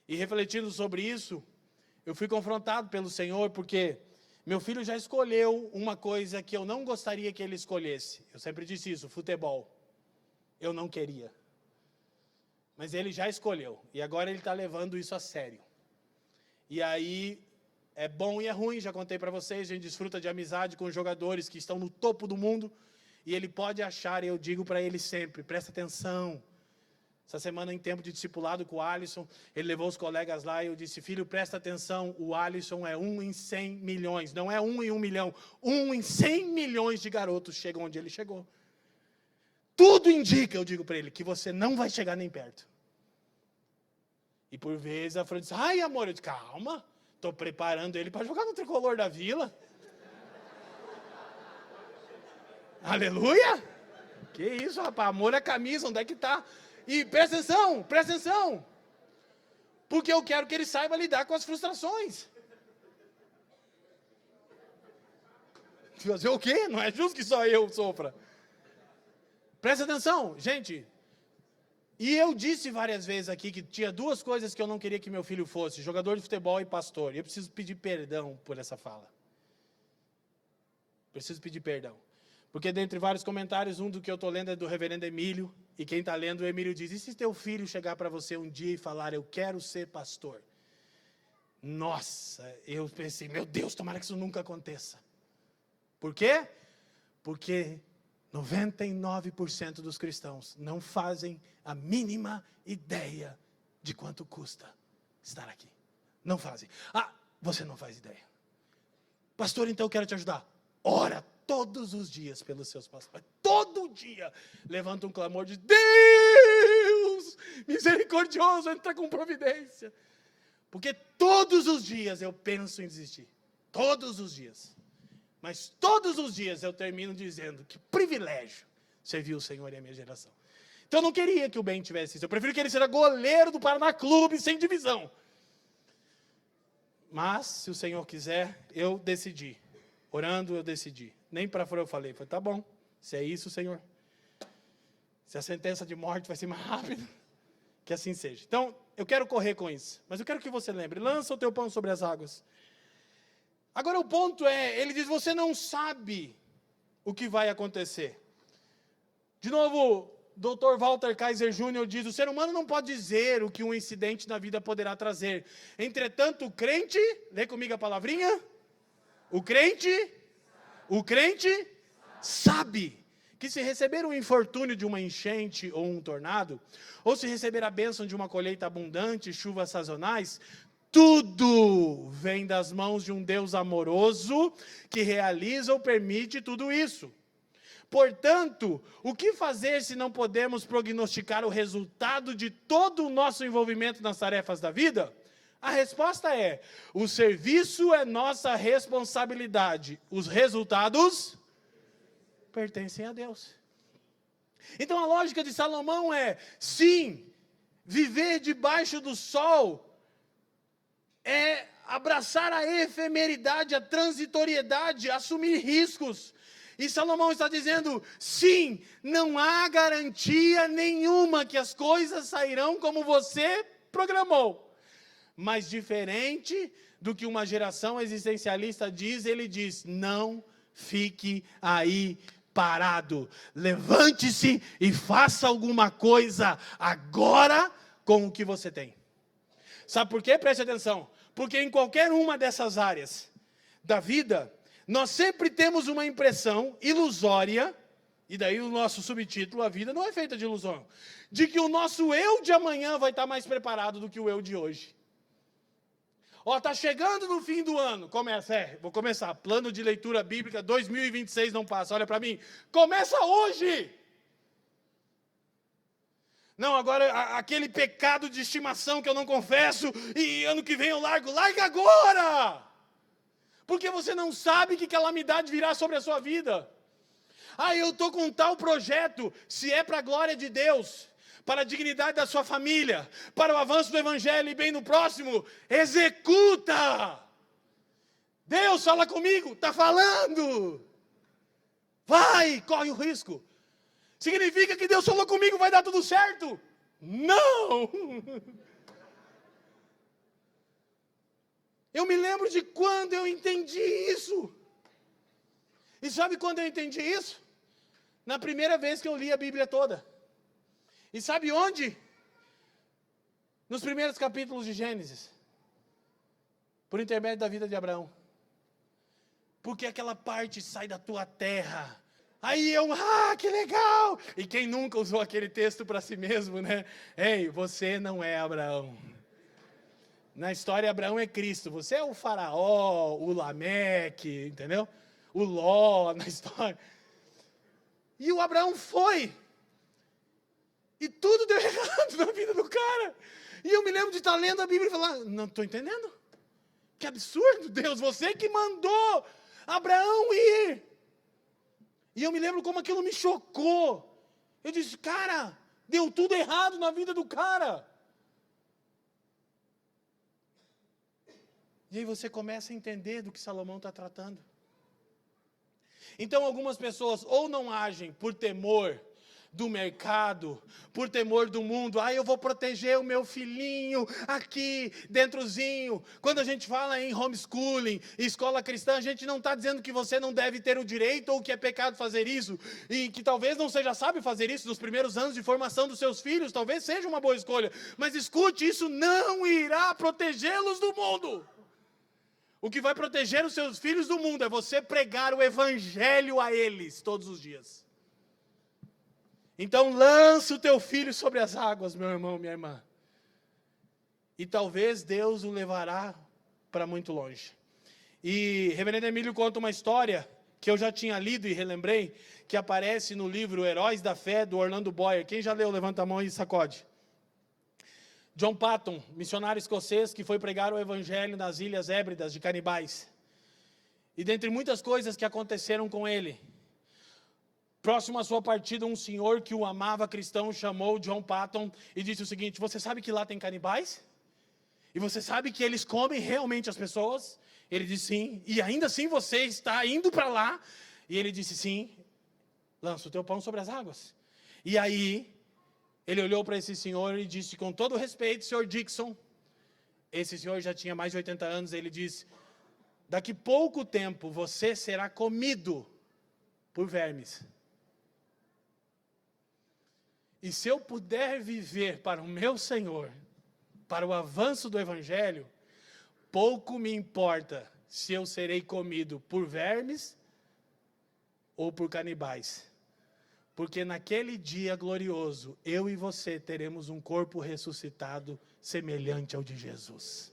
E refletindo sobre isso, eu fui confrontado pelo Senhor, porque meu filho já escolheu uma coisa que eu não gostaria que ele escolhesse. Eu sempre disse isso, futebol. Eu não queria. Mas ele já escolheu. E agora ele está levando isso a sério. E aí, é bom e é ruim, já contei para vocês, a gente desfruta de amizade com jogadores que estão no topo do mundo. E ele pode achar, e eu digo para ele sempre, presta atenção. Essa semana, em tempo de discipulado com o Alisson, ele levou os colegas lá e eu disse, filho, presta atenção, o Alisson é 1 em 100 milhões, não é 1 em 1 milhão, 1 em 100 milhões de garotos chegam onde ele chegou. Tudo indica, eu digo para ele, que você não vai chegar nem perto. E por vezes a Fran diz, ai amor, eu disse, calma, estou preparando ele para jogar no Tricolor da Vila. Aleluia! Que isso, rapaz, amor é camisa, onde é que está? E presta atenção, porque eu quero que ele saiba lidar com as frustrações. Fazer o quê? Não é justo que só eu sofra. Presta atenção, gente. E eu disse várias vezes aqui que tinha duas coisas que eu não queria que meu filho fosse, jogador de futebol e pastor. E eu preciso pedir perdão por essa fala. Preciso pedir perdão. Porque dentre vários comentários, um do que eu estou lendo é do reverendo Emílio, e quem está lendo, o Emílio diz, e se teu filho chegar para você um dia e falar, eu quero ser pastor? Nossa, eu pensei, meu Deus, tomara que isso nunca aconteça. Por quê? Porque 99% dos cristãos não fazem a mínima ideia de quanto custa estar aqui. Não fazem. Ah, você não faz ideia. Pastor, então eu quero te ajudar. Ora todos os dias pelos seus pastores. Todo dia levanta um clamor de Deus, misericordioso, entra com providência. Porque todos os dias eu penso em desistir. Todos os dias. Mas todos os dias eu termino dizendo que privilégio servir o Senhor e a minha geração. Então eu não queria que o Ben tivesse isso. Eu prefiro que ele seja goleiro do Paraná Clube sem divisão. Mas, se o Senhor quiser, eu decidi. Orando, eu decidi. Nem para fora eu falei, tá bom, se é isso, Senhor. Se a sentença de morte vai ser mais rápida, que assim seja. Então, eu quero correr com isso, mas eu quero que você lembre, lança o teu pão sobre as águas. Agora o ponto é, ele diz, você não sabe o que vai acontecer. De novo, Dr. Walter Kaiser Jr. diz, o ser humano não pode dizer o que um incidente na vida poderá trazer. Entretanto, o crente, lê comigo a palavrinha, o crente sabe que se receber um infortúnio de uma enchente ou um tornado, ou se receber a bênção de uma colheita abundante, chuvas sazonais, tudo vem das mãos de um Deus amoroso que realiza ou permite tudo isso. Portanto, o que fazer se não podemos prognosticar o resultado de todo o nosso envolvimento nas tarefas da vida? A resposta é, o serviço é nossa responsabilidade, os resultados pertencem a Deus. Então a lógica de Salomão é, sim, viver debaixo do sol é abraçar a efemeridade, a transitoriedade, assumir riscos. E Salomão está dizendo, sim, não há garantia nenhuma que as coisas sairão como você programou. Mas diferente do que uma geração existencialista diz, ele diz, não fique aí parado. Levante-se e faça alguma coisa agora com o que você tem. Sabe por quê? Preste atenção. Porque em qualquer uma dessas áreas da vida, nós sempre temos uma impressão ilusória E daí o nosso subtítulo, a vida não é feita de ilusão. De que o nosso eu de amanhã vai estar mais preparado do que o eu de hoje. Ó, tá chegando no fim do ano. Vou começar. Plano de leitura bíblica 2026 não passa. Olha para mim. Começa hoje. Não, agora aquele pecado de estimação que eu não confesso e ano que vem eu largo. Larga agora! Porque você não sabe que calamidade virá sobre a sua vida. Eu estou com tal projeto, se é para a glória de Deus, para a dignidade da sua família, para o avanço do evangelho e bem no próximo, executa! Deus fala comigo, está falando! Vai, corre o risco. Significa que Deus falou comigo, vai dar tudo certo? Não! Eu me lembro de quando eu entendi isso. E sabe quando eu entendi isso? Na primeira vez que eu li a Bíblia toda. E sabe onde? Nos primeiros capítulos de Gênesis. Por intermédio da vida de Abraão. Porque aquela parte sai da tua terra. Aí que legal! E quem nunca usou aquele texto para si mesmo, né? Ei, você não é Abraão. Na história, Abraão é Cristo. Você é o faraó, o Lameque, entendeu? O Ló na história. E o Abraão foi. E tudo deu errado na vida do cara. E eu me lembro de estar lendo a Bíblia e falar, não estou entendendo. Que absurdo, Deus, você que mandou Abraão ir. E eu me lembro como aquilo me chocou. Eu disse, cara, deu tudo errado na vida do cara. E aí você começa a entender do que Salomão está tratando. Então algumas pessoas ou não agem por temor do mercado, por temor do mundo. Eu vou proteger o meu filhinho aqui, dentrozinho. Quando a gente fala em homeschooling, escola cristã, a gente não está dizendo que você não deve ter o direito ou que é pecado fazer isso. E que talvez não seja sábio fazer isso nos primeiros anos de formação dos seus filhos. Talvez seja uma boa escolha. Mas escute, isso não irá protegê-los do mundo. O que vai proteger os seus filhos do mundo é você pregar o evangelho a eles todos os dias. Então lança o teu filho sobre as águas, meu irmão, minha irmã. E talvez Deus o levará para muito longe. E Reverendo Emílio conta uma história que eu já tinha lido e relembrei, que aparece no livro Heróis da Fé, do Orlando Boyer. Quem já leu, levanta a mão e sacode. John Patton, missionário escocês que foi pregar o evangelho nas Ilhas Hébridas de canibais. E dentre muitas coisas que aconteceram com ele, próximo à sua partida, um senhor que o amava cristão chamou John Patton e disse o seguinte, você sabe que lá tem canibais? E você sabe que eles comem realmente as pessoas? Ele disse sim, e ainda assim você está indo para lá? E ele disse sim, lança o teu pão sobre as águas. E aí, ele olhou para esse senhor e disse, com todo respeito, senhor Dixon, esse senhor já tinha mais de 80 anos, ele disse, daqui pouco tempo você será comido por vermes. E se eu puder viver para o meu Senhor, para o avanço do evangelho, pouco me importa se eu serei comido por vermes ou por canibais. Porque naquele dia glorioso, eu e você teremos um corpo ressuscitado semelhante ao de Jesus.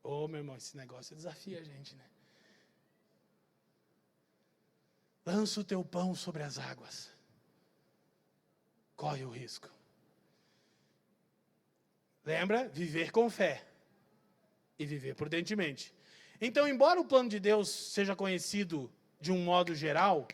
Meu irmão, esse negócio desafia a gente, né? Lança o teu pão sobre as águas. Corre o risco. Lembra? Viver com fé. E viver prudentemente. Então, embora o plano de Deus seja conhecido de um modo geral,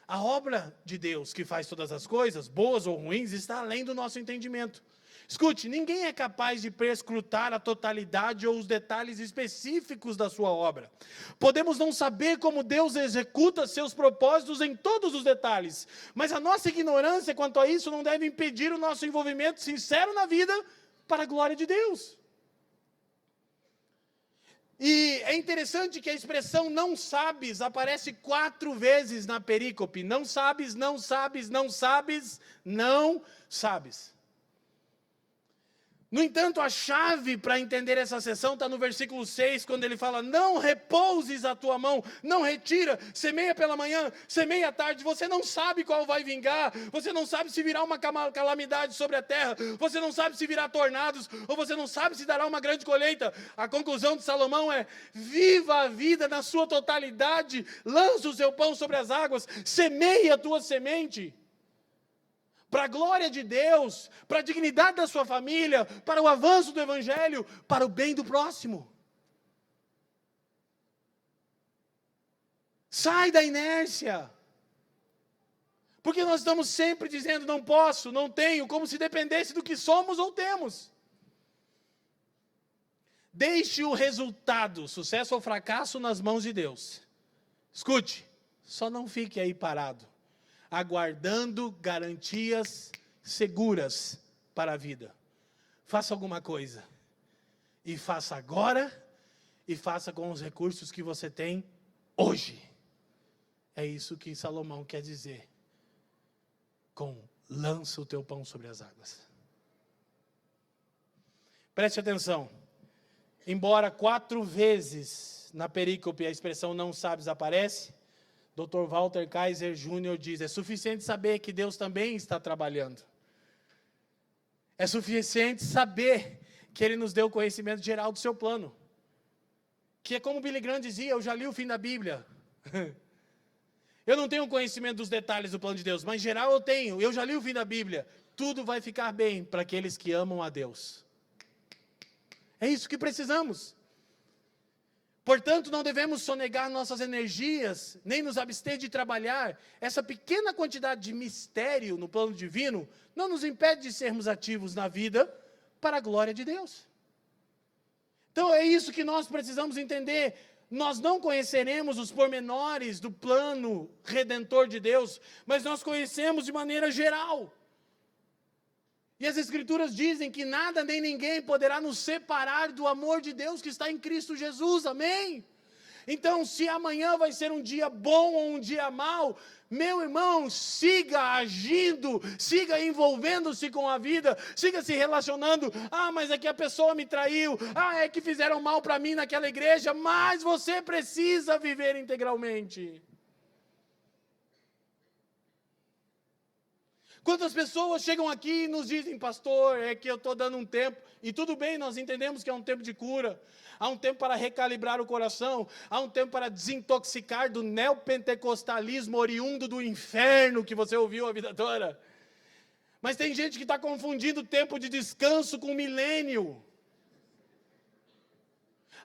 a obra de Deus que faz todas as coisas, boas ou ruins, está além do nosso entendimento. Escute, ninguém é capaz de perscrutar a totalidade ou os detalhes específicos da sua obra. Podemos não saber como Deus executa seus propósitos em todos os detalhes, mas a nossa ignorância quanto a isso não deve impedir o nosso envolvimento sincero na vida para a glória de Deus. E é interessante que a expressão não sabes aparece 4 vezes na perícope. Não sabes, não sabes, não sabes, não sabes. No entanto, a chave para entender essa sessão está no versículo 6, quando ele fala: não repouses a tua mão, não retira, semeia pela manhã, semeia à tarde, você não sabe qual vai vingar, você não sabe se virá uma calamidade sobre a terra, você não sabe se virá tornados, ou você não sabe se dará uma grande colheita. A conclusão de Salomão é: viva a vida na sua totalidade, lança o seu pão sobre as águas, semeia a tua semente. Para a glória de Deus, para a dignidade da sua família, para o avanço do Evangelho, para o bem do próximo. Sai da inércia. Porque nós estamos sempre dizendo: não posso, não tenho, como se dependesse do que somos ou temos. Deixe o resultado, sucesso ou fracasso, nas mãos de Deus. Escute, só não fique aí parado, aguardando garantias seguras para a vida. Faça alguma coisa. E faça agora, e faça com os recursos que você tem hoje. É isso que Salomão quer dizer com lança o teu pão sobre as águas. Preste atenção. Embora 4 vezes na perícope a expressão não sabes aparece, Dr. Walter Kaiser Jr. diz: é suficiente saber que Deus também está trabalhando. É suficiente saber que Ele nos deu o conhecimento geral do seu plano. Que é como Billy Graham dizia: eu já li o fim da Bíblia. Eu não tenho conhecimento dos detalhes do plano de Deus, mas geral eu tenho. Eu já li o fim da Bíblia. Tudo vai ficar bem para aqueles que amam a Deus. É isso que precisamos. Portanto, não devemos sonegar nossas energias, nem nos abster de trabalhar. Essa pequena quantidade de mistério no plano divino não nos impede de sermos ativos na vida para a glória de Deus. Então é isso que nós precisamos entender. Nós não conheceremos os pormenores do plano redentor de Deus, mas nós conhecemos de maneira geral. E as Escrituras dizem que nada nem ninguém poderá nos separar do amor de Deus que está em Cristo Jesus, amém? Então, se amanhã vai ser um dia bom ou um dia mau, meu irmão, siga agindo, siga envolvendo-se com a vida, siga se relacionando. Ah, mas é que a pessoa me traiu, ah, é que fizeram mal para mim naquela igreja, mas você precisa viver integralmente. Quantas pessoas chegam aqui e nos dizem: pastor, é que eu estou dando um tempo, e tudo bem, nós entendemos que é um tempo de cura, há um tempo para recalibrar o coração, há um tempo para desintoxicar do neopentecostalismo oriundo do inferno que você ouviu a vida toda. Mas tem gente que está confundindo o tempo de descanso com o milênio.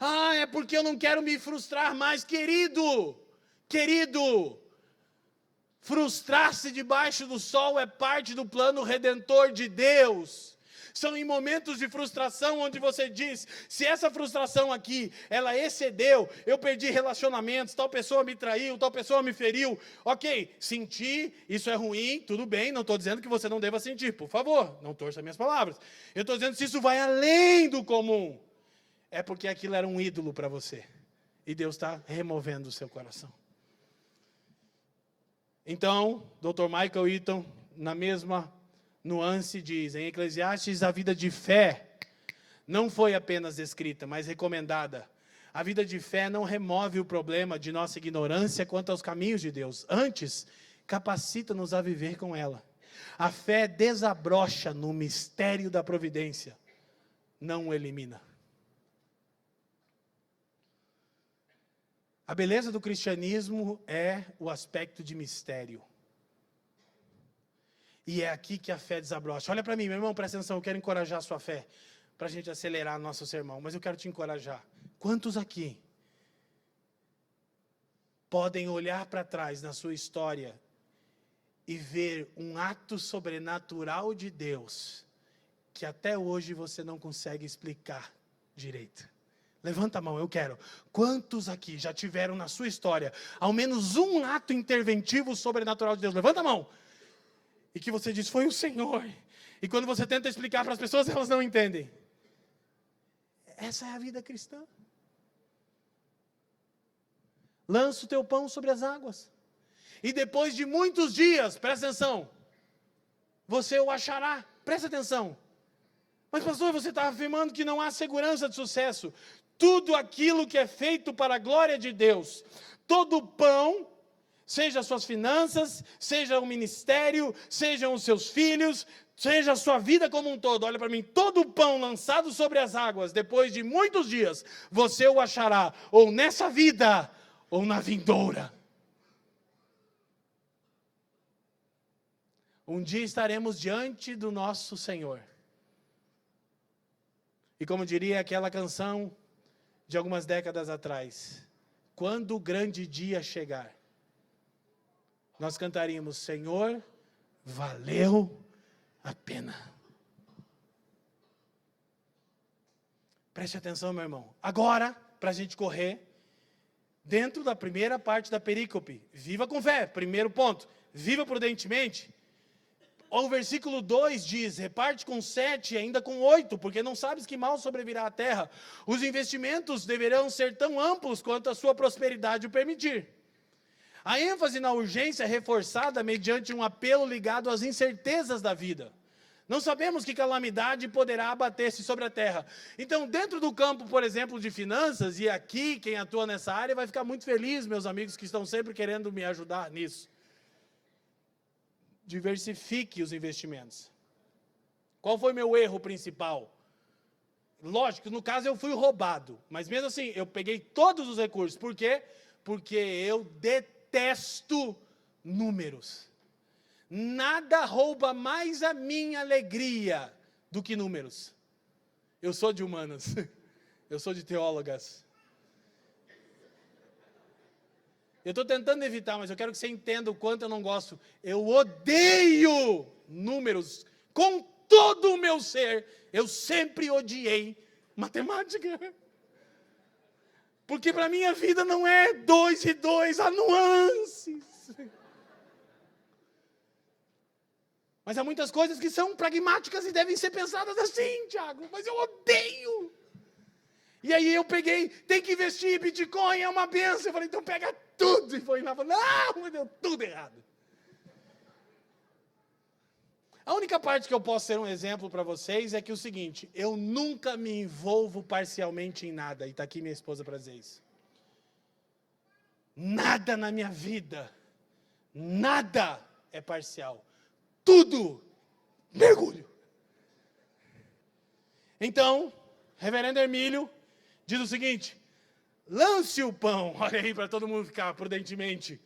Ah, é porque eu não quero me frustrar mais, querido, frustrar-se debaixo do sol é parte do plano redentor de Deus. São em momentos de frustração onde você diz: se essa frustração aqui, ela excedeu, eu perdi relacionamentos, tal pessoa me traiu, tal pessoa me feriu. Ok, senti, isso é ruim, tudo bem, não estou dizendo que você não deva sentir, por favor, não torça minhas palavras. Eu estou dizendo que se isso vai além do comum, é porque aquilo era um ídolo para você. E Deus está removendo o seu coração. Então, Dr. Michael Eaton, na mesma nuance, diz: em Eclesiastes, a vida de fé não foi apenas descrita, mas recomendada. A vida de fé não remove o problema de nossa ignorância quanto aos caminhos de Deus. Antes, capacita-nos a viver com ela. A fé desabrocha no mistério da providência, não o elimina. A beleza do cristianismo é o aspecto de mistério. E é aqui que a fé desabrocha. Olha para mim, meu irmão, presta atenção, eu quero encorajar a sua fé, para a gente acelerar nosso sermão, mas eu quero te encorajar. Quantos aqui podem olhar para trás na sua história e ver um ato sobrenatural de Deus, que até hoje você não consegue explicar direito? Levanta a mão, eu quero. Quantos aqui já tiveram na sua história ao menos um ato interventivo sobrenatural de Deus? Levanta a mão. E que você diz: foi o Senhor. E quando você tenta explicar para as pessoas, elas não entendem. Essa é a vida cristã. Lança o teu pão sobre as águas. E depois de muitos dias, presta atenção, você o achará. Presta atenção. Mas pastor, você está afirmando que não há segurança de sucesso. Tudo aquilo que é feito para a glória de Deus, todo pão, seja as suas finanças, seja o ministério, sejam os seus filhos, seja a sua vida como um todo. Olha para mim, todo pão lançado sobre as águas, depois de muitos dias, você o achará, ou nessa vida, ou na vindoura. Um dia estaremos diante do nosso Senhor. E como diria aquela canção de algumas décadas atrás, quando o grande dia chegar, nós cantaríamos, Senhor, valeu a pena. Preste atenção, meu irmão. Agora, para a gente correr, dentro da primeira parte da perícope, viva com fé, primeiro ponto, viva prudentemente. O versículo 2 diz, reparte com 7 e ainda com 8, porque não sabes que mal sobrevirá à terra. Os investimentos deverão ser tão amplos quanto a sua prosperidade o permitir. A ênfase na urgência é reforçada mediante um apelo ligado às incertezas da vida. Não sabemos que calamidade poderá abater-se sobre a terra. Então, dentro do campo, por exemplo, de finanças, e aqui quem atua nessa área vai ficar muito feliz, meus amigos que estão sempre querendo me ajudar nisso. Diversifique os investimentos. Qual foi meu erro principal? Lógico, no caso eu fui roubado, mas mesmo assim, eu peguei todos os recursos. Por quê? Porque eu detesto números. Nada rouba mais a minha alegria do que números. Eu sou de humanas, eu sou de teólogas. Eu estou tentando evitar, mas eu quero que você entenda o quanto eu não gosto. Eu odeio números com todo o meu ser. Eu sempre odiei matemática. Porque para a minha vida não é 2 e 2, há nuances. Mas há muitas coisas que são pragmáticas e devem ser pensadas assim, Tiago. Mas eu odeio. E aí eu peguei, tem que investir, Bitcoin é uma benção. Eu falei, então pega tudo. E foi lá, falei, não, deu tudo errado. A única parte que eu posso ser um exemplo para vocês é que o seguinte, eu nunca me envolvo parcialmente em nada. E está aqui minha esposa para dizer isso. Nada na minha vida, nada é parcial. Tudo, mergulho. Então, reverendo Hermílio diz o seguinte, lance o pão, olha aí para todo mundo ficar prudentemente,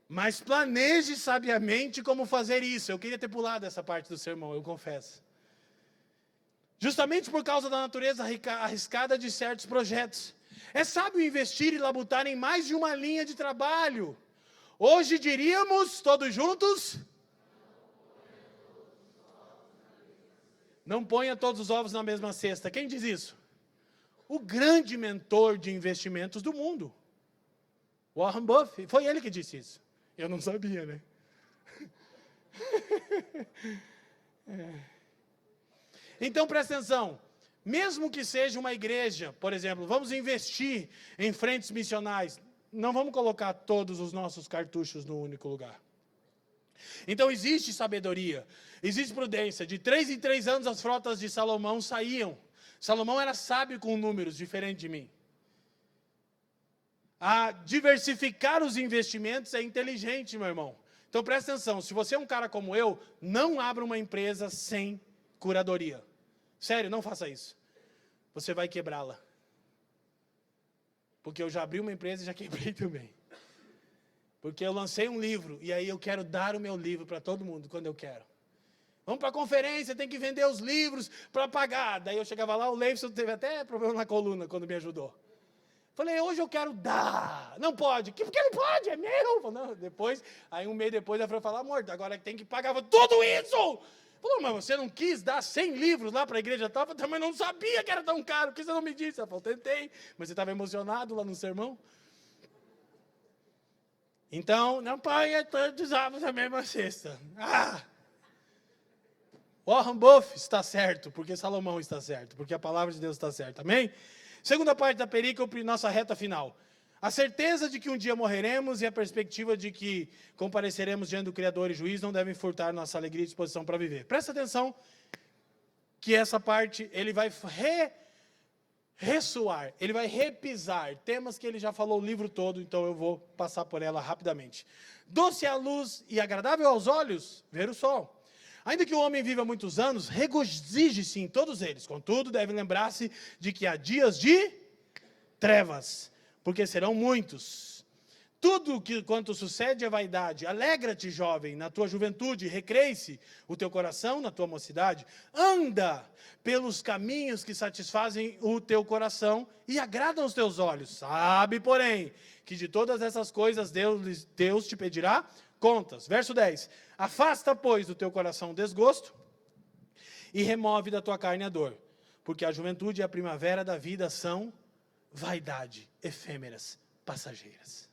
mas planeje sabiamente como fazer isso. Eu queria ter pulado essa parte do sermão, eu confesso. Justamente por causa da natureza arriscada de certos projetos. É sábio investir e labutar em mais de uma linha de trabalho. Hoje diríamos, todos juntos, não ponha todos os ovos na mesma cesta. Quem diz isso? O grande mentor de investimentos do mundo. Warren Buffett. Foi ele que disse isso. Eu não sabia, né? Então, presta atenção. Mesmo que seja uma igreja, por exemplo, vamos investir em frentes missionais. Não vamos colocar todos os nossos cartuchos no único lugar. Então, existe sabedoria, existe prudência. De 3 em 3 anos, as frotas de Salomão saíam. Salomão era sábio com números, diferente de mim. A diversificar os investimentos é inteligente, meu irmão. Então presta atenção, se você é um cara como eu, não abra uma empresa sem curadoria. Sério, não faça isso. Você vai quebrá-la. Porque eu já abri uma empresa e já quebrei também. Porque eu lancei um livro, e aí eu quero dar o meu livro para todo mundo, quando eu quero. Vamos para a conferência, tem que vender os livros para pagar. Daí eu chegava lá, o Leifson teve até problema na coluna quando me ajudou. Falei, hoje eu quero dar. Não pode. Porque não pode, é meu. Falei, não, depois, aí um mês depois, ela falou, amor, agora tem que pagar tudo isso. Falou, mas você não quis dar 100 livros lá para a igreja tal? Eu também não sabia que era tão caro, por que você não me disse? Ela falou, tentei, mas você estava emocionado lá no sermão. Então, não ponha todos os ovos na mesma cesta. Warren Buffett está certo, porque Salomão está certo, porque a palavra de Deus está certa, amém? Segunda parte da perícope, nossa reta final. A certeza de que um dia morreremos e a perspectiva de que compareceremos diante do Criador e Juiz não devem furtar nossa alegria e disposição para viver. Presta atenção, que essa parte ele vai ressoar, ele vai repisar temas que ele já falou o livro todo, então eu vou passar por ela rapidamente. Doce à luz e agradável aos olhos, ver o sol. Ainda que o homem viva muitos anos, regozije-se em todos eles. Contudo, deve lembrar-se de que há dias de trevas, porque serão muitos. Tudo quanto sucede é vaidade. Alegra-te, jovem, na tua juventude, recreie-se o teu coração na tua mocidade. Anda pelos caminhos que satisfazem o teu coração e agradam os teus olhos. Sabe, porém, que de todas essas coisas Deus te pedirá contas. Verso 10. Afasta, pois, do teu coração o desgosto e remove da tua carne a dor, porque a juventude e a primavera da vida são vaidade, efêmeras, passageiras.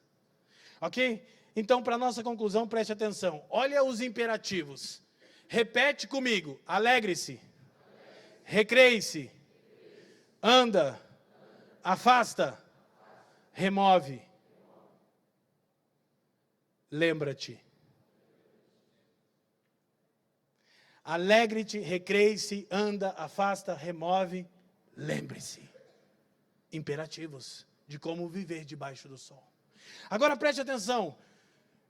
Ok? Então, para nossa conclusão, preste atenção. Olha os imperativos. Repete comigo. Alegre-se. Recreie-se. Anda. Afasta. Remove. Lembra-te. Alegre-te, recreie-se, anda, afasta, remove, lembre-se. Imperativos de como viver debaixo do sol. Agora preste atenção.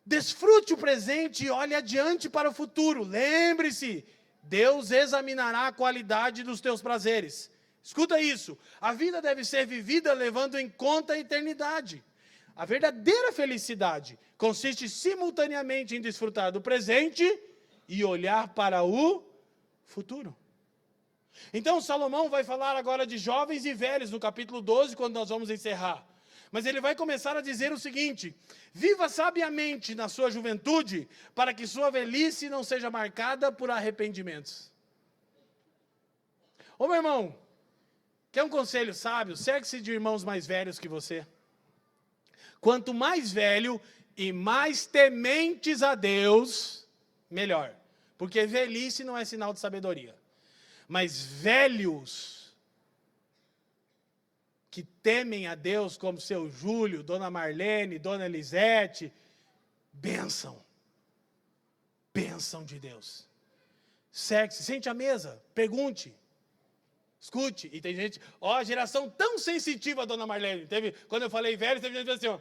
Desfrute o presente e olhe adiante para o futuro. Lembre-se, Deus examinará a qualidade dos teus prazeres. Escuta isso. A vida deve ser vivida levando em conta a eternidade. A verdadeira felicidade consiste simultaneamente em desfrutar do presente e olhar para o futuro. Então Salomão vai falar agora de jovens e velhos no capítulo 12, quando nós vamos encerrar. Mas ele vai começar a dizer o seguinte: viva sabiamente na sua juventude, para que sua velhice não seja marcada por arrependimentos. Ô meu irmão, quer um conselho sábio? Cerque-se de irmãos mais velhos que você. Quanto mais velho e mais tementes a Deus, melhor. Porque velhice não é sinal de sabedoria. Mas velhos que temem a Deus, como seu Júlio, Dona Marlene, Dona Elisete, bênção de Deus. Cerque-se, sente à mesa, pergunte, escute. E tem gente, ó, geração tão sensitiva, Dona Marlene. Quando eu falei velho, teve gente assim, ó.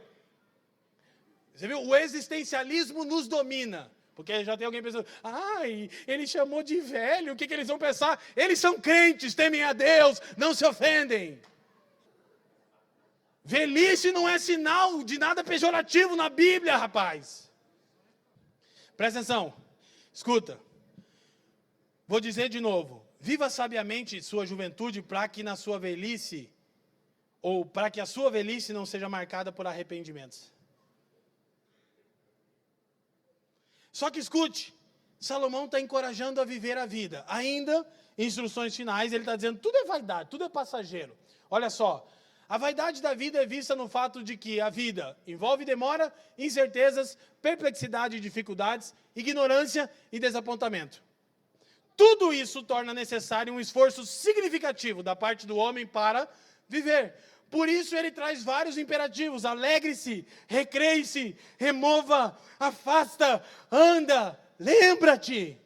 Você viu? O existencialismo nos domina. Porque já tem alguém pensando, ai, ele chamou de velho, o que eles vão pensar? Eles são crentes, temem a Deus, não se ofendem. Velhice não é sinal de nada pejorativo na Bíblia, rapaz. Presta atenção, escuta. Vou dizer de novo. Viva sabiamente sua juventude para que na sua velhice, ou para que a sua velhice não seja marcada por arrependimentos. Só que escute, Salomão está encorajando a viver a vida. Ainda, instruções finais, ele está dizendo, tudo é vaidade, tudo é passageiro. Olha só. A vaidade da vida é vista no fato de que a vida envolve demora, incertezas, perplexidade e dificuldades, ignorância e desapontamento. Tudo isso torna necessário um esforço significativo da parte do homem para viver. Por isso ele traz vários imperativos. Alegre-se, recreie-se, remova, afasta, anda, lembra-te.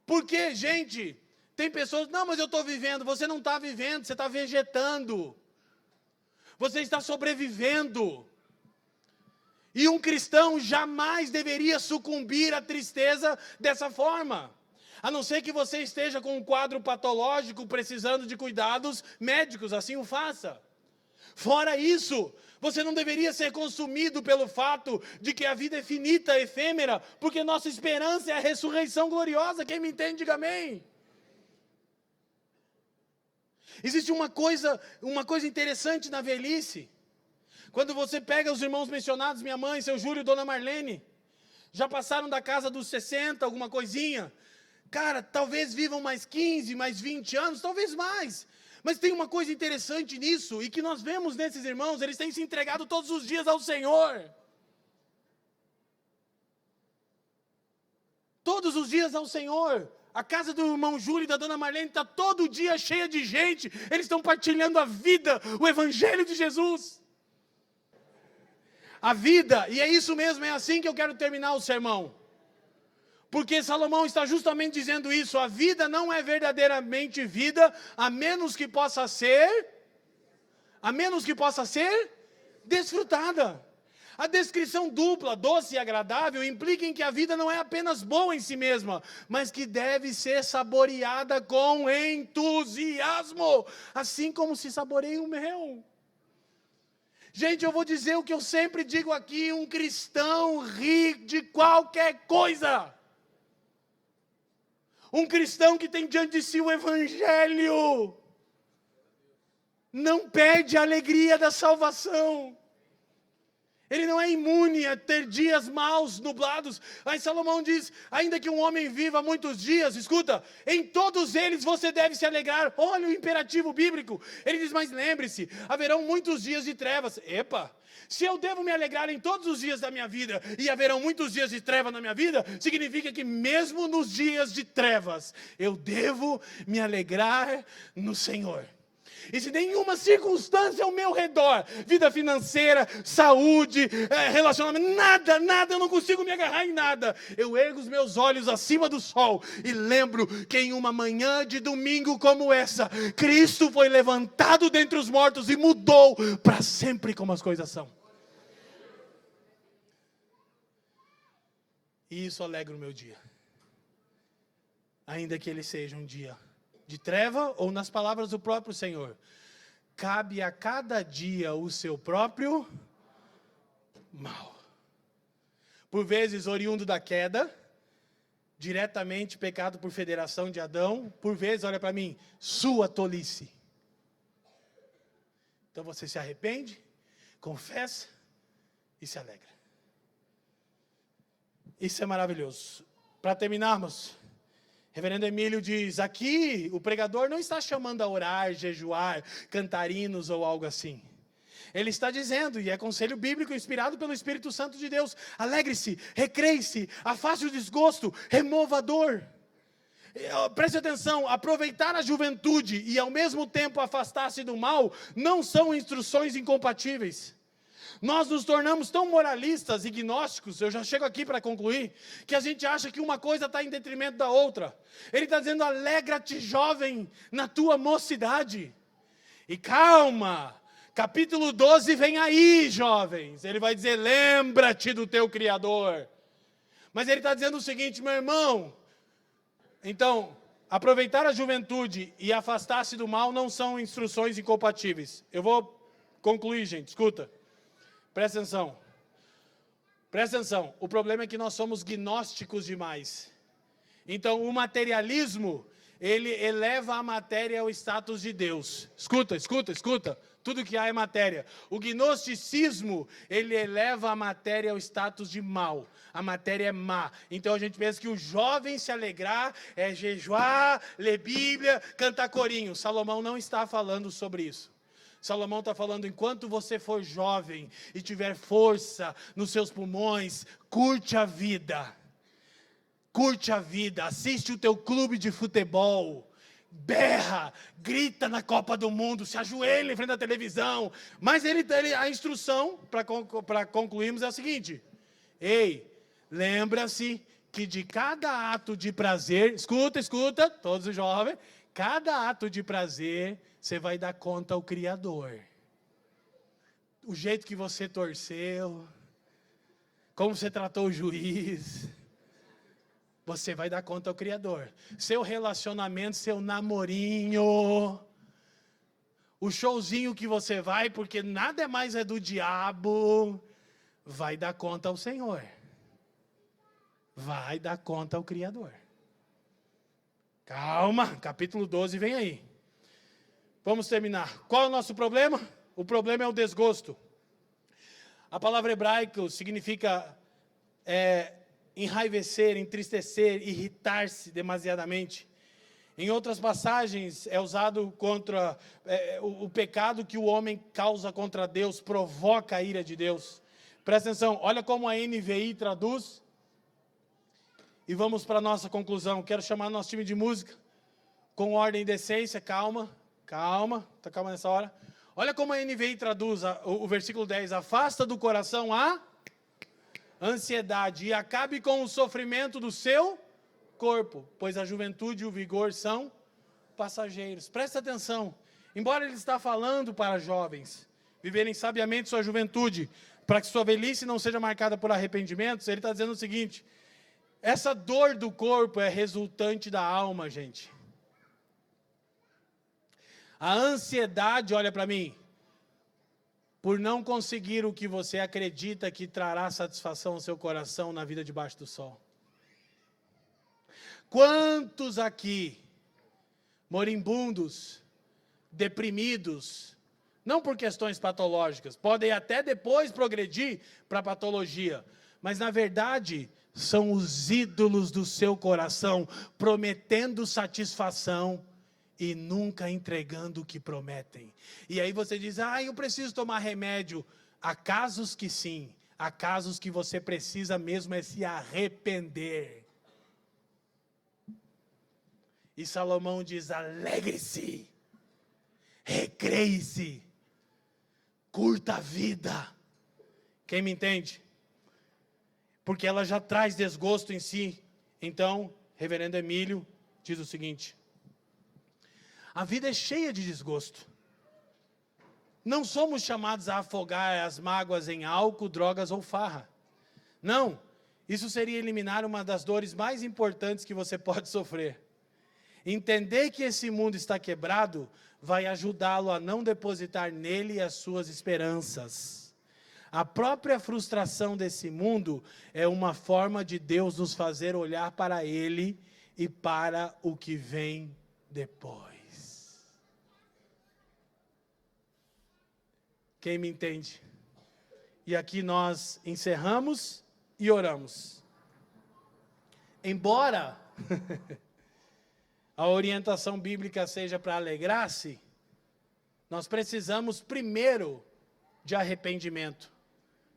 Porque, gente, tem pessoas, não, mas eu estou vivendo. Você não está vivendo, você está vegetando. Você está sobrevivendo. E um cristão jamais deveria sucumbir à tristeza dessa forma. A não ser que você esteja com um quadro patológico, precisando de cuidados médicos, assim o faça. Fora isso, você não deveria ser consumido pelo fato de que a vida é finita, efêmera, porque nossa esperança é a ressurreição gloriosa. Quem me entende, diga amém. Existe uma coisa interessante na velhice. Quando você pega os irmãos mencionados, minha mãe, seu Júlio e Dona Marlene, já passaram da casa dos 60, alguma coisinha. Cara, talvez vivam mais 15, mais 20 anos, talvez mais. Mas tem uma coisa interessante nisso, e que nós vemos nesses irmãos, eles têm se entregado todos os dias ao Senhor. Todos os dias ao Senhor. A casa do irmão Júlio e da Dona Marlene está todo dia cheia de gente. Eles estão partilhando a vida, o Evangelho de Jesus. A vida, e é isso mesmo, é assim que eu quero terminar o sermão. Porque Salomão está justamente dizendo isso, a vida não é verdadeiramente vida, a menos que possa ser desfrutada. A descrição dupla, doce e agradável, implica em que a vida não é apenas boa em si mesma, mas que deve ser saboreada com entusiasmo, assim como se saboreia o mel. Gente, eu vou dizer o que eu sempre digo aqui, um cristão ri de qualquer coisa. Um cristão que tem diante de si o Evangelho, não perde a alegria da salvação. Ele não é imune a ter dias maus, nublados. Aí Salomão diz, ainda que um homem viva muitos dias, escuta, em todos eles você deve se alegrar. Olha o imperativo bíblico. Ele diz, mas lembre-se, haverão muitos dias de trevas. Epa, se eu devo me alegrar em todos os dias da minha vida, e haverão muitos dias de trevas na minha vida, significa que mesmo nos dias de trevas, eu devo me alegrar no Senhor. E se nenhuma circunstância ao meu redor, vida financeira, saúde, relacionamento, nada, eu não consigo me agarrar em nada. Eu ergo os meus olhos acima do sol e lembro que em uma manhã de domingo como essa, Cristo foi levantado dentre os mortos e mudou para sempre como as coisas são. E isso alegra o meu dia. Ainda que ele seja um dia de treva, ou nas palavras do próprio Senhor, cabe a cada dia o seu próprio mal. Por vezes oriundo da queda, diretamente pecado por federação de Adão, por vezes, olha para mim, sua tolice. Então você se arrepende, confessa e se alegra. Isso é maravilhoso. Para terminarmos, Reverendo Emílio diz, aqui o pregador não está chamando a orar, jejuar, cantar hinos ou algo assim. Ele está dizendo, e é conselho bíblico inspirado pelo Espírito Santo de Deus, alegre-se, recreie-se, afaste o desgosto, remova a dor. Preste atenção, aproveitar a juventude e ao mesmo tempo afastar-se do mal, não são instruções incompatíveis. Nós nos tornamos tão moralistas e gnósticos, eu já chego aqui para concluir, que a gente acha que uma coisa está em detrimento da outra. Ele está dizendo, alegra-te jovem na tua mocidade. E calma, capítulo 12 vem aí, jovens. Ele vai dizer, lembra-te do teu Criador. Mas ele está dizendo o seguinte, meu irmão, então, aproveitar a juventude e afastar-se do mal não são instruções incompatíveis. Eu vou concluir, gente, escuta. Presta atenção. Presta atenção. O problema é que nós somos gnósticos demais. Então, o materialismo, ele eleva a matéria ao status de Deus. Escuta. Tudo que há é matéria. O gnosticismo, ele eleva a matéria ao status de mal. A matéria é má. Então, a gente pensa que o jovem se alegrar é jejuar, ler Bíblia, cantar corinho. Salomão não está falando sobre isso. Salomão está falando, enquanto você for jovem e tiver força nos seus pulmões, curte a vida, assiste o teu clube de futebol, berra, grita na Copa do Mundo, se ajoelha em frente à televisão. Mas a instrução, para concluirmos, é a seguinte, ei, lembra-se que de cada ato de prazer, escuta, todos os jovens, cada ato de prazer, você vai dar conta ao Criador. O jeito que você torceu, como você tratou o juiz, você vai dar conta ao Criador. Seu relacionamento, seu namorinho, o showzinho que você vai, porque nada mais é do diabo, vai dar conta ao Senhor. Vai dar conta ao Criador. Calma, capítulo 12 vem aí. Vamos terminar. Qual é o nosso problema? O problema é o desgosto. A palavra hebraica significa enraivecer, entristecer, irritar-se demasiadamente. Em outras passagens é usado contra o pecado que o homem causa contra Deus, provoca a ira de Deus. Presta atenção, olha como a NVI traduz. E vamos para a nossa conclusão. Quero chamar nosso time de música com ordem e decência, calma nessa hora. Olha como a NVI traduz o versículo 10. Afasta do coração a ansiedade e acabe com o sofrimento do seu corpo, pois a juventude e o vigor são passageiros. Presta atenção. Embora ele está falando para jovens viverem sabiamente sua juventude, para que sua velhice não seja marcada por arrependimentos, ele está dizendo o seguinte: essa dor do corpo é resultante da alma, gente. A ansiedade, olha para mim, por não conseguir o que você acredita que trará satisfação ao seu coração na vida debaixo do sol. Quantos aqui, moribundos, deprimidos, não por questões patológicas, podem até depois progredir para a patologia, mas na verdade são os ídolos do seu coração, prometendo satisfação e nunca entregando o que prometem. E aí você diz: eu preciso tomar remédio. Há casos que sim, há casos que você precisa mesmo é se arrepender. E Salomão diz: alegre-se, recreie-se, curta a vida. Quem me entende? Porque ela já traz desgosto em si. Então, reverendo Emílio diz o seguinte: a vida é cheia de desgosto. Não somos chamados a afogar as mágoas em álcool, drogas ou farra. Não, isso seria eliminar uma das dores mais importantes que você pode sofrer. Entender que esse mundo está quebrado vai ajudá-lo a não depositar nele as suas esperanças. A própria frustração desse mundo é uma forma de Deus nos fazer olhar para Ele e para o que vem depois. Quem me entende? E aqui nós encerramos e oramos. Embora a orientação bíblica seja para alegrar-se, nós precisamos primeiro de arrependimento,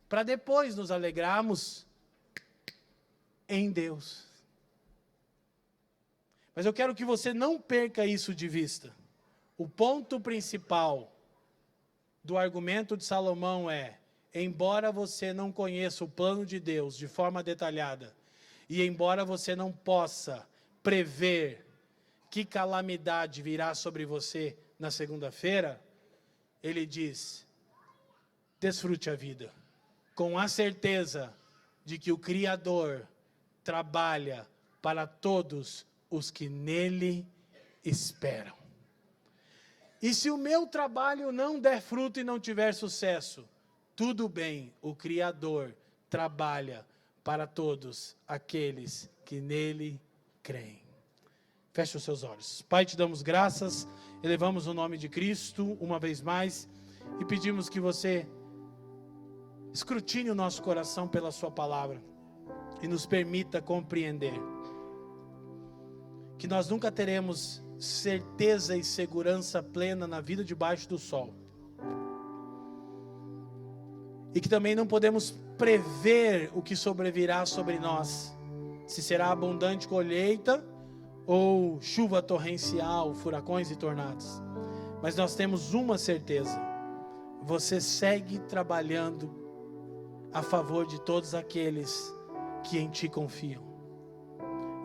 para depois nos alegrarmos em Deus. Mas eu quero que você não perca isso de vista. O ponto principal do argumento de Salomão é: embora você não conheça o plano de Deus de forma detalhada, e embora você não possa prever que calamidade virá sobre você na segunda-feira, ele diz: desfrute a vida, com a certeza de que o Criador trabalha para todos os que nele esperam. E se o meu trabalho não der fruto e não tiver sucesso, tudo bem, o Criador trabalha para todos aqueles que nele creem. Feche os seus olhos. Pai, te damos graças, elevamos o nome de Cristo uma vez mais e pedimos que você escrutine o nosso coração pela sua palavra e nos permita compreender que nós nunca teremos certeza e segurança plena na vida debaixo do sol. E que também não podemos prever o que sobrevirá sobre nós, se será abundante colheita ou chuva torrencial, furacões e tornados. Mas nós temos uma certeza: você segue trabalhando a favor de todos aqueles que em ti confiam.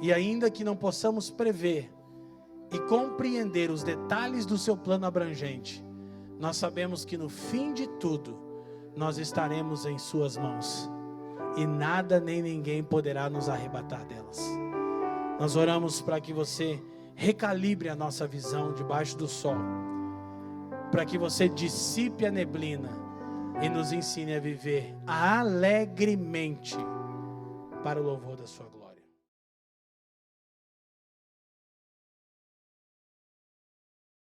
E ainda que não possamos prever e compreender os detalhes do seu plano abrangente, nós sabemos que no fim de tudo, nós estaremos em suas mãos, e nada nem ninguém poderá nos arrebatar delas. Nós oramos para que você recalibre a nossa visão debaixo do sol, para que você dissipe a neblina e nos ensine a viver alegremente para o louvor da sua glória.